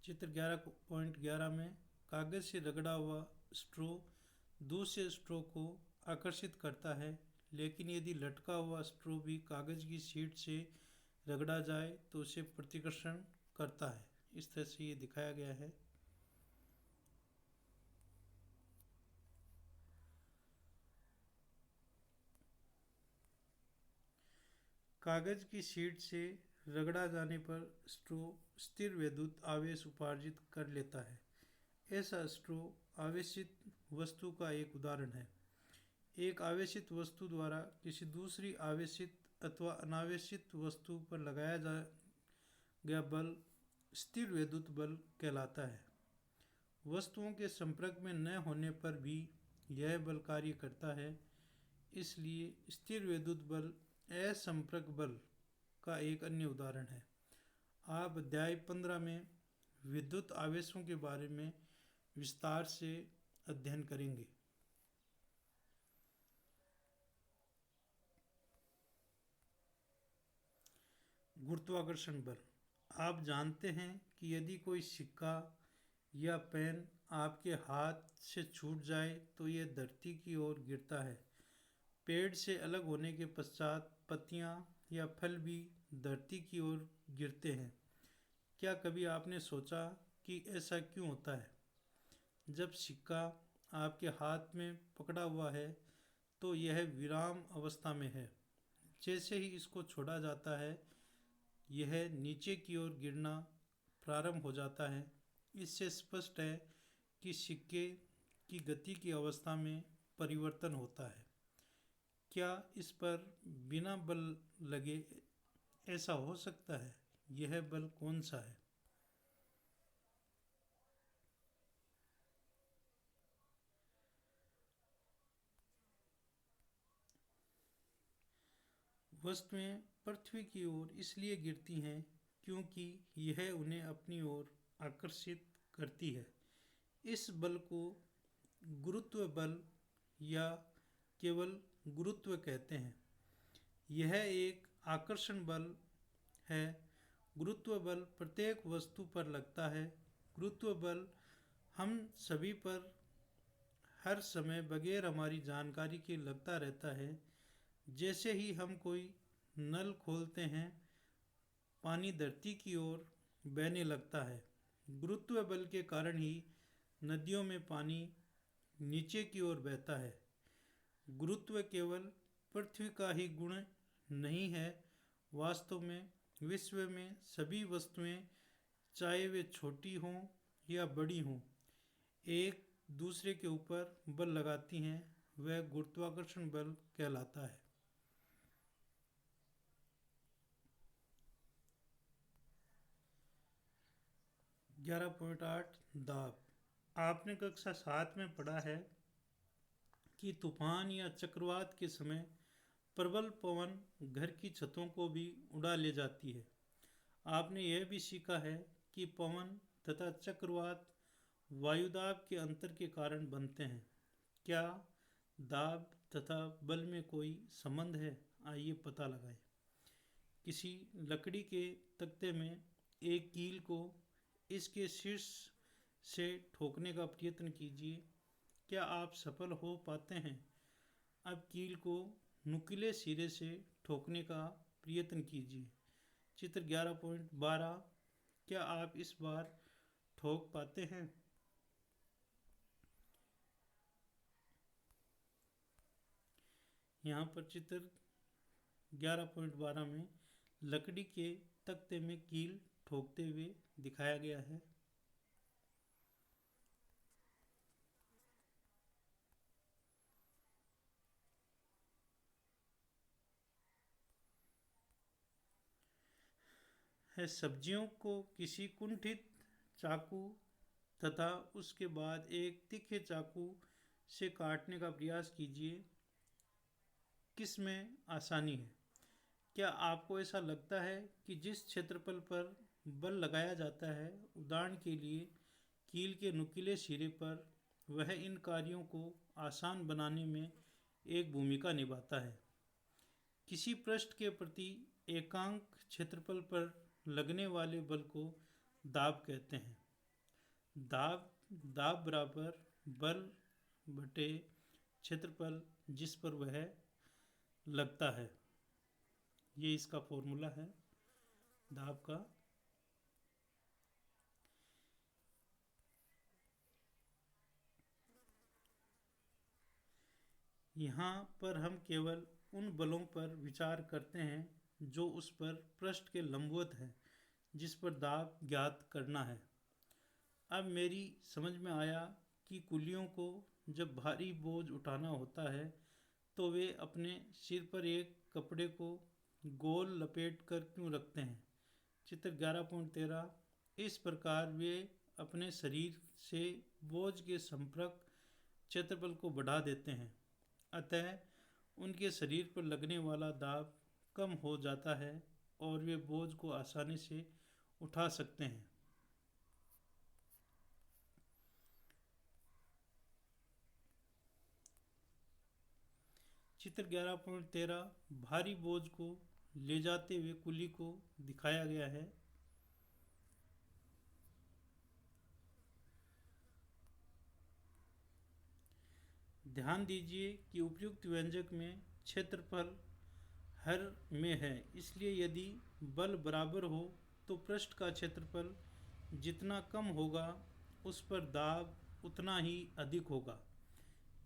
चित्र 11.11 में कागज से रगड़ा हुआ स्ट्रॉ दूसरे स्ट्रॉ को आकर्षित करता है, लेकिन यदि लटका हुआ स्ट्रॉ भी कागज की शीट से रगड़ा जाए तो उसे प्रतिकर्षण करता है। इस तरह से ये दिखाया गया है। कागज की शीट से रगड़ा जाने पर स्ट्रो स्थिर वैद्युत आवेश उपार्जित कर लेता है। ऐसा स्ट्रो आवेशित वस्तु का एक उदाहरण है। एक आवेशित वस्तु द्वारा किसी दूसरी आवेशित अथवा अनावेशित वस्तु पर लगाया गया बल स्थिर वैद्युत बल कहलाता है। वस्तुओं के संपर्क में न होने पर भी यह बल कार्य करता है। इसलिए स्थिर वैद्युत बल असंपर्क बल का एक अन्य उदाहरण है। आप अध्याय 15 में विद्युत आवेशों के बारे में विस्तार से अध्ययन करेंगे। गुरुत्वाकर्षण बल। आप जानते हैं कि यदि कोई सिक्का या पेन आपके हाथ से छूट जाए तो यह धरती की ओर गिरता है। पेड़ से अलग होने के पश्चात पत्तियां या फल भी धरती की ओर गिरते हैं। क्या कभी आपने सोचा कि ऐसा क्यों होता है? जब सिक्का आपके हाथ में पकड़ा हुआ है तो यह विराम अवस्था में है। जैसे ही इसको छोड़ा जाता है यह नीचे की ओर गिरना प्रारंभ हो जाता है। इससे स्पष्ट है कि सिक्के की गति की अवस्था में परिवर्तन होता है। क्या इस पर बिना बल लगे ऐसा हो सकता है? यह बल कौन सा है? वस्तुएं पृथ्वी की ओर इसलिए गिरती हैं क्योंकि यह उन्हें अपनी ओर आकर्षित करती है। इस बल को गुरुत्व बल या केवल गुरुत्व कहते हैं। यह एक आकर्षण बल है। गुरुत्व बल प्रत्येक वस्तु पर लगता है। गुरुत्व बल हम सभी पर हर समय बगैर हमारी जानकारी के लगता रहता है। जैसे ही हम कोई नल खोलते हैं पानी धरती की ओर बहने लगता है। गुरुत्व बल के कारण ही नदियों में पानी नीचे की ओर बहता है। गुरुत्व केवल पृथ्वी का ही गुण नहीं है। वास्तव में विश्व में सभी वस्तुएं चाहे वे छोटी हों या बड़ी हों एक दूसरे के ऊपर बल लगाती हैं। वह गुरुत्वाकर्षण बल कहलाता है। 11.8 दाब। आपने कक्षा 7 में पढ़ा है कि तूफान या चक्रवात के समय प्रबल पवन घर की छतों को भी उड़ा ले जाती है। आपने यह भी सीखा है कि पवन तथा चक्रवात वायुदाब के अंतर के कारण बनते हैं। क्या दाब तथा बल में कोई संबंध है? आइए पता लगाएं। किसी लकड़ी के तख्ते में एक कील को इसके शीर्ष से ठोकने का प्रयत्न कीजिए। क्या आप सफल हो पाते हैं? अब कील को नुकीले सिरे से ठोकने का प्रयत्न कीजिए। चित्र 11.12। क्या आप इस बार ठोक पाते हैं? यहाँ पर चित्र 11.12 में लकड़ी के तख्ते में कील ठोकते हुए दिखाया गया है। सब्जियों को किसी कुंठित चाकू तथा उसके बाद एक तीखे चाकू से काटने का प्रयास कीजिए। किस में आसानी है? क्या आपको ऐसा लगता है कि जिस क्षेत्रफल पर बल लगाया जाता है उदाहरण के लिए कील के नुकीले सिरे पर वह इन कार्यों को आसान बनाने में एक भूमिका निभाता है? किसी पृष्ठ के प्रति एकांक क्षेत्रफल पर लगने वाले बल को दाब कहते हैं। दाब दाब बराबर बल बटे क्षेत्रफल जिस पर वह लगता है। ये इसका फॉर्मूला है। दाब का। यहाँ पर हम केवल उन बलों पर विचार करते हैं जो उस पर पृष्ठ के लंबवत हैं जिस पर दाब ज्ञात करना है। अब मेरी समझ में आया कि कुलियों को जब भारी बोझ उठाना होता है तो वे अपने सिर पर एक कपड़े को गोल लपेट कर क्यों रखते हैं। चित्र 11.13। इस प्रकार वे अपने शरीर से बोझ के संपर्क क्षेत्रफल को बढ़ा देते हैं, अतः उनके शरीर पर लगने वाला दाब कम हो जाता है और वे बोझ को आसानी से उठा सकते हैं। चित्र 11.13 भारी बोझ को ले जाते हुए कुली को दिखाया गया है। ध्यान दीजिए कि उपयुक्त व्यंजक में क्षेत्रफल हर में है, इसलिए यदि बल बराबर हो तो पृष्ठ का क्षेत्रफल जितना कम होगा उस पर दाब उतना ही अधिक होगा।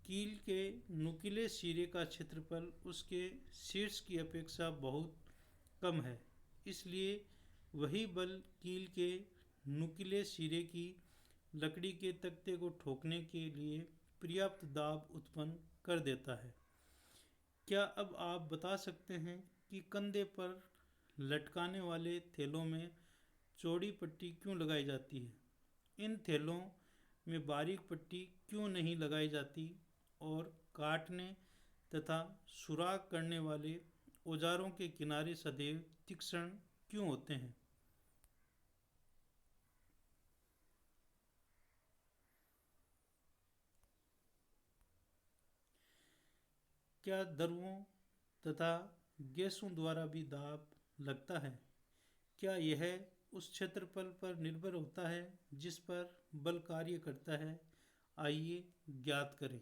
कील के नुकीले सिरे का क्षेत्रफल उसके शीर्ष की अपेक्षा बहुत कम है, इसलिए वही बल कील के नुकीले सिरे की लकड़ी के तख्ते को ठोकने के लिए पर्याप्त दाब उत्पन्न कर देता है। क्या अब आप बता सकते हैं कि कंधे पर लटकाने वाले थैलों में चौड़ी पट्टी क्यों लगाई जाती है? इन थैलों में बारीक पट्टी क्यों नहीं लगाई जाती और काटने तथा सुराख करने वाले औजारों के किनारे सदैव तीक्ष्ण क्यों होते हैं? क्या दरुओं तथा गैसों द्वारा भी दाब लगता है? क्या यह उस क्षेत्रफल पर निर्भर होता है जिस पर बल कार्य करता है? आइए ज्ञात करें।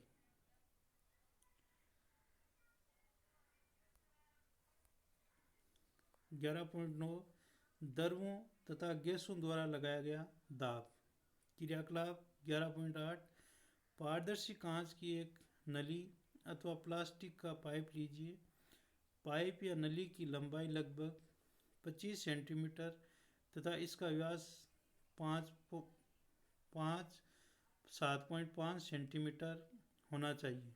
11.9 दरुओं तथा गैसों द्वारा लगाया गया दाब। क्रियाकलाप 11.8 पारदर्शी कांच की एक नली अथवा प्लास्टिक का पाइप लीजिए। पाइप या नली की लंबाई लगभग 25 सेंटीमीटर तथा इसका व्यास 5 5 7.5 सेंटीमीटर होना चाहिए।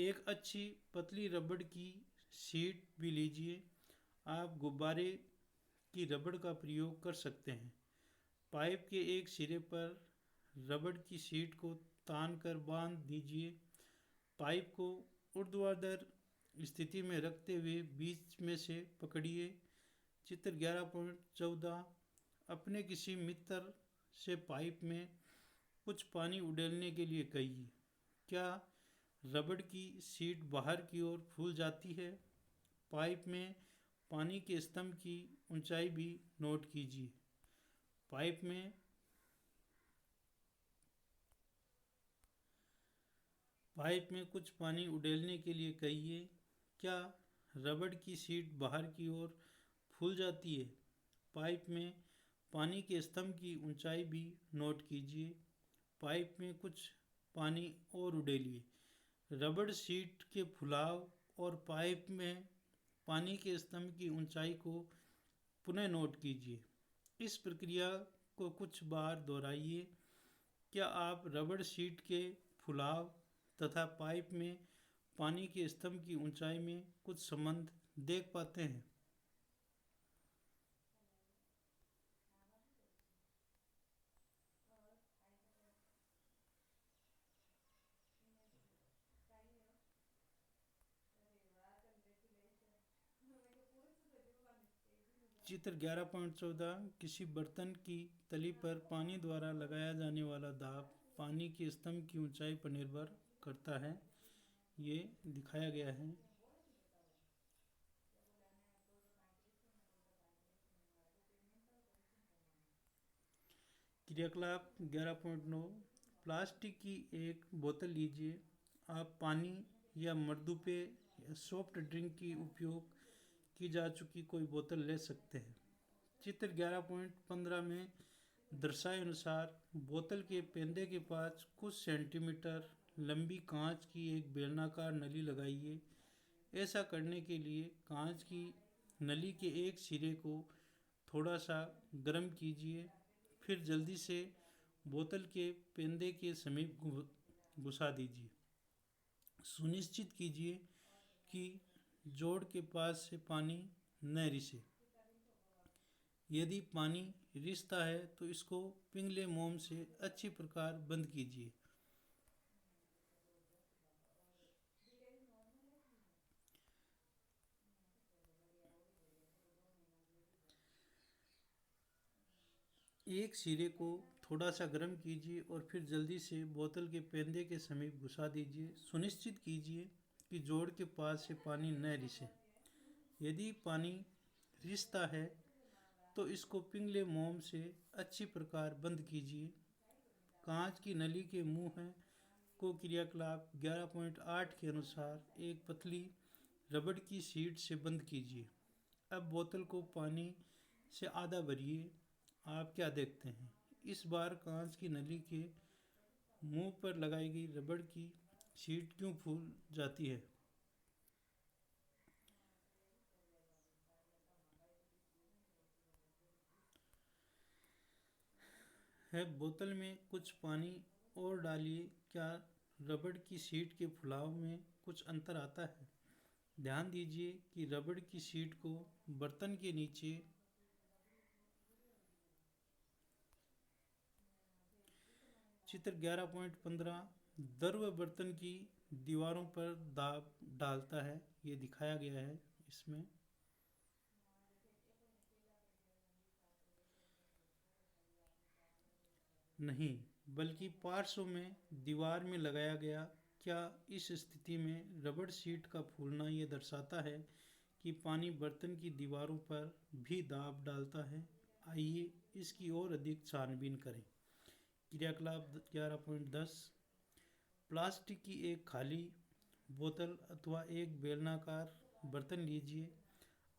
एक अच्छी पतली रबड़ की शीट भी लीजिए। आप गुब्बारे की रबड़ का प्रयोग कर सकते हैं। पाइप के एक सिरे पर रबड़ की शीट को तान कर बांध दीजिए। पाइप को ऊर्ध्वाधर स्थिति में रखते हुए बीच में से पकड़िए। चित्र 11.14 अपने किसी मित्र से पाइप में कुछ पानी उड़ेलने के लिए कहिए। क्या रबड़ की शीट बाहर की ओर फूल जाती है? पाइप में पानी के स्तंभ की ऊंचाई भी नोट कीजिए। पाइप में कुछ पानी उड़ेलने के लिए कहिए। क्या रबड़ की शीट बाहर की ओर फूल जाती है? पाइप में पानी के स्तंभ की ऊंचाई भी नोट कीजिए। पाइप में कुछ पानी और उड़ेलिए। रबड़ शीट के फुलाव और पाइप में पानी के स्तंभ की ऊंचाई को पुनः नोट कीजिए। इस प्रक्रिया को कुछ बार दोहराइए। क्या आप रबड़ शीट के फुलाव तथा पाइप में पानी के स्तंभ की ऊंचाई में कुछ संबंध देख पाते हैं? चित्र 11.14 किसी बर्तन की तली पर पानी द्वारा लगाया जाने वाला दाब पानी के स्तंभ की ऊंचाई पर निर्भर करता है। ये दिखाया गया है। क्रियाकलाप 11.9 प्लास्टिक की एक बोतल लीजिए। आप पानी या मरदुपे या सॉफ्ट ड्रिंक की उपयोग की जा चुकी कोई बोतल ले सकते हैं। चित्र 11.15 में दर्शाए अनुसार बोतल के पेंदे के पास कुछ सेंटीमीटर लंबी कांच की एक बेलनाकार नली लगाइए। ऐसा करने के लिए कांच की नली के एक सिरे को थोड़ा सा गर्म कीजिए, फिर जल्दी से बोतल के पेंदे के समीप घुसा दीजिए। सुनिश्चित कीजिए कि जोड़ के पास से पानी न रिसे। यदि पानी रिसता है तो इसको पिंगले मोम से अच्छी प्रकार बंद कीजिए। एक सिरे को थोड़ा सा गर्म कीजिए और फिर जल्दी से बोतल के पेंदे के समीप घुसा दीजिए। सुनिश्चित कीजिए कि जोड़ के पास से पानी न रिसे। यदि पानी रिसता है तो इसको पिंगले मोम से अच्छी प्रकार बंद कीजिए। कांच की नली के मुंह को क्रियाकलाप 11.8 के अनुसार एक पतली रबड़ की शीट से बंद कीजिए। अब बोतल को पानी से आधा भरिए। आप क्या देखते हैं? इस बार कांच की नली के मुंह पर लगाई गई रबड़ की शीट क्यों फूल जाती है? बोतल में कुछ पानी और डालिए। क्या रबड़ की शीट के फुलाव में कुछ अंतर आता है? ध्यान दीजिए कि रबड़ की शीट को बर्तन के नीचे चित्र 11.15 द्रव बर्तन की दीवारों पर दाब डालता है, ये दिखाया गया है इसमें। नहीं, बल्कि पार्श्व में दीवार में लगाया गया। क्या इस स्थिति में रबड़ शीट का फूलना ये दर्शाता है कि पानी बर्तन की दीवारों पर भी दाब डालता है? आइए इसकी और अधिक छानबीन करें। क्रियाकलाप 11.10 प्लास्टिक की एक खाली बोतल अथवा एक बेलनाकार बर्तन लीजिए।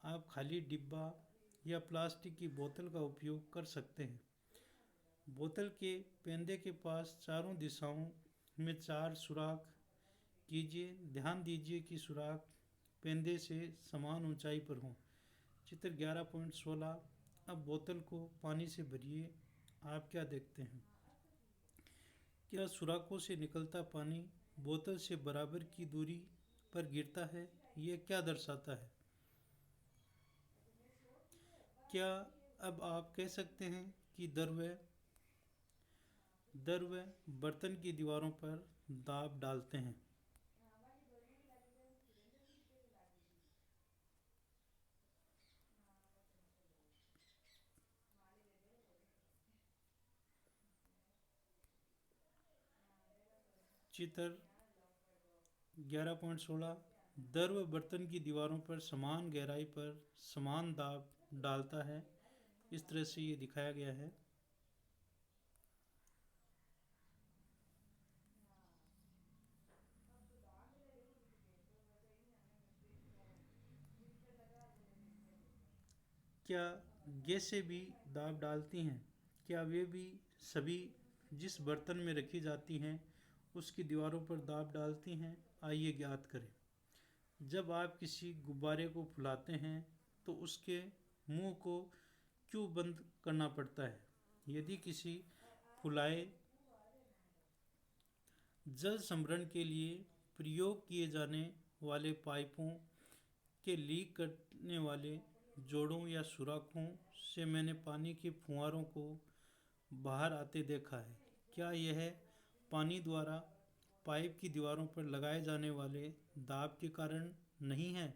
आप खाली डिब्बा या प्लास्टिक की बोतल का उपयोग कर सकते हैं। बोतल के पेंदे के पास चारों दिशाओं में 4 सुराख कीजिए। ध्यान दीजिए कि सुराख पेंदे से समान ऊंचाई पर हों। चित्र 11.16 अब बोतल को पानी से भरिए। आप क्या देखते हैं? क्या सुराखों से निकलता पानी बोतल से बराबर की दूरी पर गिरता है? यह क्या दर्शाता है? क्या अब आप कह सकते हैं कि द्रव बर्तन की दीवारों पर दाब डालते हैं? चित्र 11.16 द्रव बर्तन की दीवारों पर समान गहराई पर समान दाब डालता है। इस तरह से ये दिखाया गया है। क्या गैसें भी दाब डालती हैं? क्या वे भी सभी जिस बर्तन में रखी जाती हैं उसकी दीवारों पर दाब डालती हैं? आइए ज्ञात करें। जब आप किसी गुब्बारे को फुलाते हैं तो उसके मुंह को क्यों बंद करना पड़ता है? यदि किसी फुलाए जल संभरण के लिए प्रयोग किए जाने वाले पाइपों के लीक करने वाले जोड़ों या सुराखों से मैंने पानी के फुहारों को बाहर आते देखा है। क्या यह पानी द्वारा पाइप की दीवारों पर लगाए जाने वाले दाब के कारण नहीं है?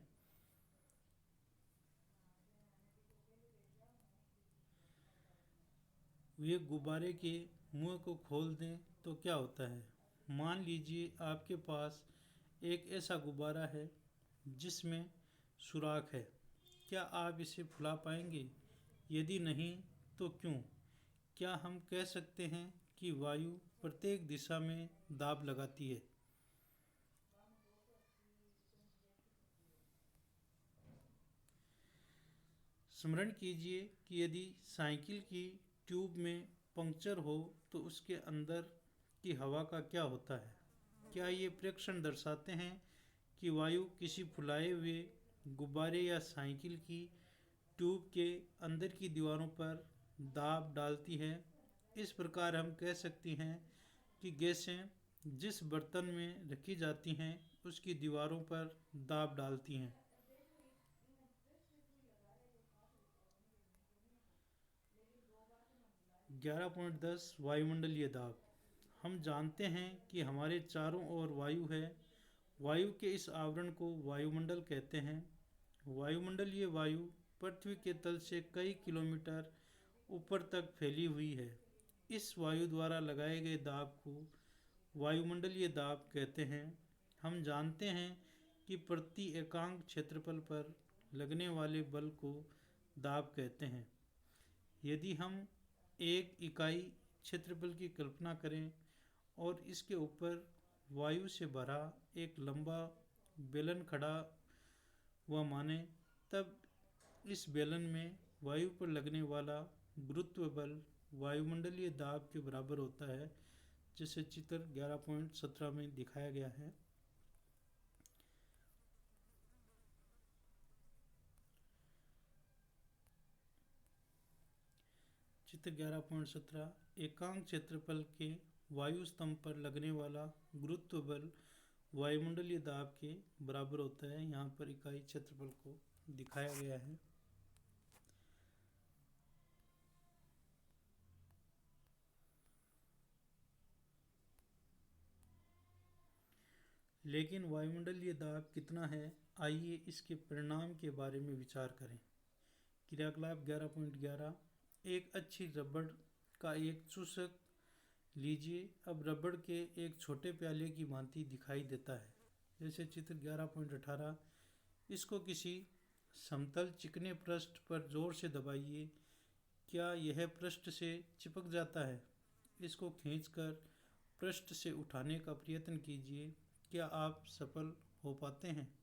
वे गुब्बारे के मुंह को खोल दें तो क्या होता है? मान लीजिए आपके पास एक ऐसा गुब्बारा है जिसमें सुराख है। क्या आप इसे फुला पाएंगे? यदि नहीं तो क्यों? क्या हम कह सकते हैं कि वायु प्रत्येक दिशा में दाब लगाती है? स्मरण कीजिए कि यदि साइकिल की ट्यूब में पंक्चर हो तो उसके अंदर की हवा का क्या होता है। क्या ये प्रेक्षण दर्शाते हैं कि वायु किसी फुलाए हुए गुब्बारे या साइकिल की ट्यूब के अंदर की दीवारों पर दाब डालती है। इस प्रकार हम कह सकते हैं कि गैसें जिस बर्तन में रखी जाती हैं उसकी दीवारों पर दाब डालती हैं। 11.10 वायुमंडलीय दाब। हम जानते हैं कि हमारे चारों ओर वायु है। वायु के इस आवरण को वायुमंडल कहते हैं। वायुमंडलीय वायु पृथ्वी के तल से कई किलोमीटर ऊपर तक फैली हुई है। इस वायु द्वारा लगाए गए दाब को वायुमंडलीय दाब कहते हैं। हम जानते हैं कि प्रति एकांक क्षेत्रफल पर लगने वाले बल को दाब कहते हैं। यदि हम एक इकाई क्षेत्रफल की कल्पना करें और इसके ऊपर वायु से भरा एक लंबा बेलन खड़ा हुआ माने, तब इस बेलन में वायु पर लगने वाला गुरुत्व बल वायुमंडलीय दाब के बराबर होता है, जिसे चित्र 11.17 में दिखाया गया है। चित्र 11.17 एकांक क्षेत्रफल के वायु स्तंभ पर लगने वाला गुरुत्व बल वायुमंडलीय दाब के बराबर होता है। यहाँ पर इकाई क्षेत्रफल को दिखाया गया है। लेकिन वायुमंडलीय दाब कितना है, आइए इसके परिणाम के बारे में विचार करें। क्रियाकलाप 11.11 एक अच्छी रबड़ का एक चूसक लीजिए। अब रबड़ के एक छोटे प्याले की भांति दिखाई देता है, जैसे चित्र 11.18। इसको किसी समतल चिकने पृष्ठ पर जोर से दबाइए। क्या यह पृष्ठ से चिपक जाता है? इसको खींचकर पृष्ठ से उठाने का प्रयत्न कीजिए। क्या आप सफल हो पाते हैं?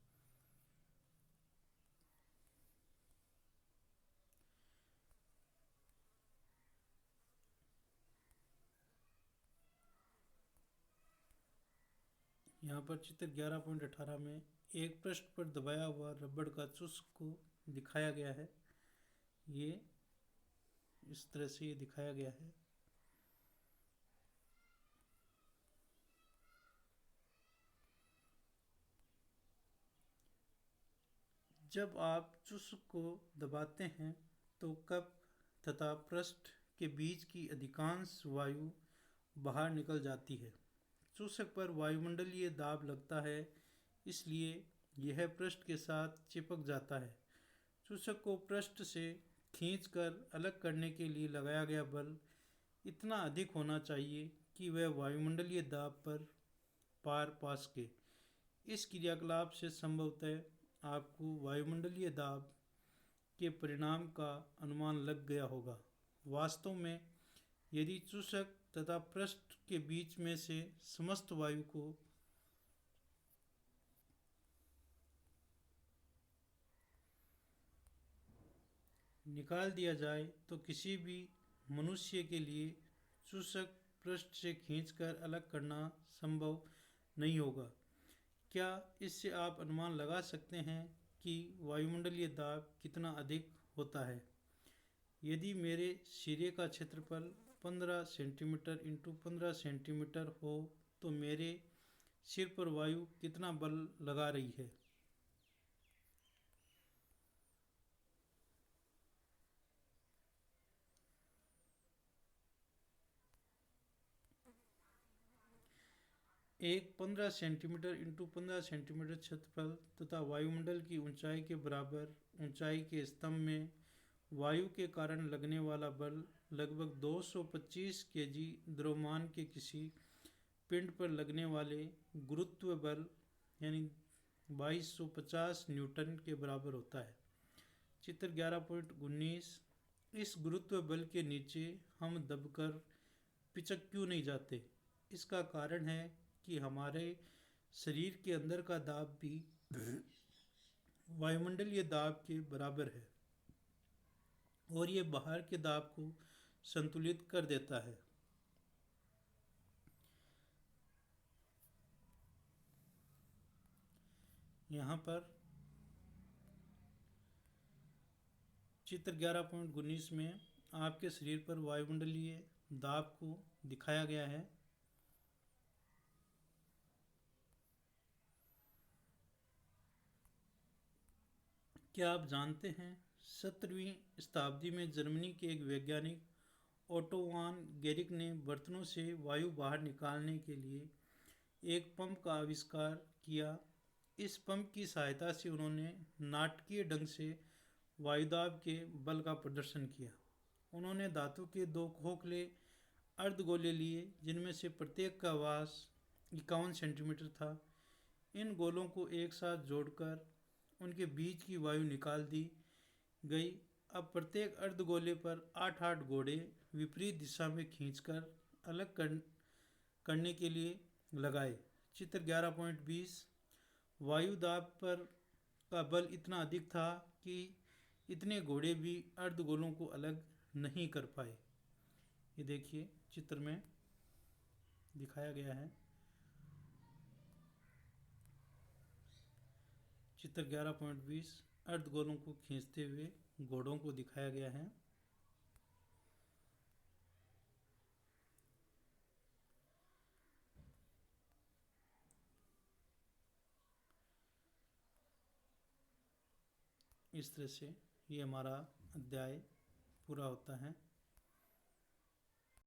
यहाँ पर चित्र 11.18 में एक पृष्ठ पर दबाया हुआ रबड़ का चुस्क को दिखाया गया है। ये इस तरह से ये दिखाया गया है। जब आप चुस्क को दबाते हैं तो कप तथा पृष्ठ के बीच की अधिकांश वायु बाहर निकल जाती है। चूसक पर वायुमंडलीय दाब लगता है, इसलिए यह पृष्ठ के साथ चिपक जाता है। चूसक को पृष्ठ से खींचकर अलग करने के लिए लगाया गया बल इतना अधिक होना चाहिए कि वह वायुमंडलीय दाब पर पार पा सके। इस क्रियाकलाप से संभवतः आपको वायुमंडलीय दाब के परिणाम का अनुमान लग गया होगा। वास्तव में यदि चूसक तथा पृष्ठ के बीच में से समस्त वायु को निकाल दिया जाए तो किसी भी मनुष्य के लिए चूसक पृष्ठ से खींचकर अलग करना संभव नहीं होगा। क्या इससे आप अनुमान लगा सकते हैं कि वायुमंडलीय दाब कितना अधिक होता है? यदि मेरे सिरे का क्षेत्रफल 15 सेंटीमीटर इंटू 15 सेंटीमीटर हो तो मेरे सिर पर वायु कितना बल लगा रही है? एक 15 सेंटीमीटर इंटू 15 सेंटीमीटर क्षेत्रफल तथा वायुमंडल की ऊंचाई के बराबर ऊंचाई के स्तंभ में वायु के कारण लगने वाला बल लगभग 225 केजी द्रव्यमान के किसी पिंड पर लगने वाले गुरुत्व बल यानी 2250 न्यूटन के बराबर होता है। चित्र 11.19 इस गुरुत्व बल के नीचे हम दबकर पिचक क्यों नहीं जाते? इसका कारण है कि हमारे शरीर के अंदर का दाब भी वायुमंडलीय दाब के बराबर है। और ये बाहर के दाब को संतुलित कर देता है। यहाँ पर चित्र 11.19 में आपके शरीर पर वायुमंडलीय दाब को दिखाया गया है। क्या आप जानते हैं 17वीं शताब्दी में जर्मनी के एक वैज्ञानिक ओटो वान गेरिक ने बर्तनों से वायु बाहर निकालने के लिए एक पंप का आविष्कार किया। इस पंप की सहायता से उन्होंने नाटकीय ढंग से वायुदाब के बल का प्रदर्शन किया। उन्होंने धातु के दो खोखले अर्धगोले लिए जिनमें से प्रत्येक का व्यास 51 सेंटीमीटर था। इन गोलों को एक साथ जोड़कर उनके बीच की वायु निकाल दी गई। अब प्रत्येक अर्धगोले पर 8-8 घोड़े विपरीत दिशा में खींचकर अलग करने के लिए लगाए। चित्र 11.20 वायु दाब पर का बल इतना अधिक था कि इतने घोड़े भी अर्धगोलों को अलग नहीं कर पाए। ये देखिए चित्र में दिखाया गया है। चित्र 11.20 अर्धगोलों को खींचते हुए घोड़ों को दिखाया गया है। इस तरह से ये हमारा अध्याय पूरा होता है।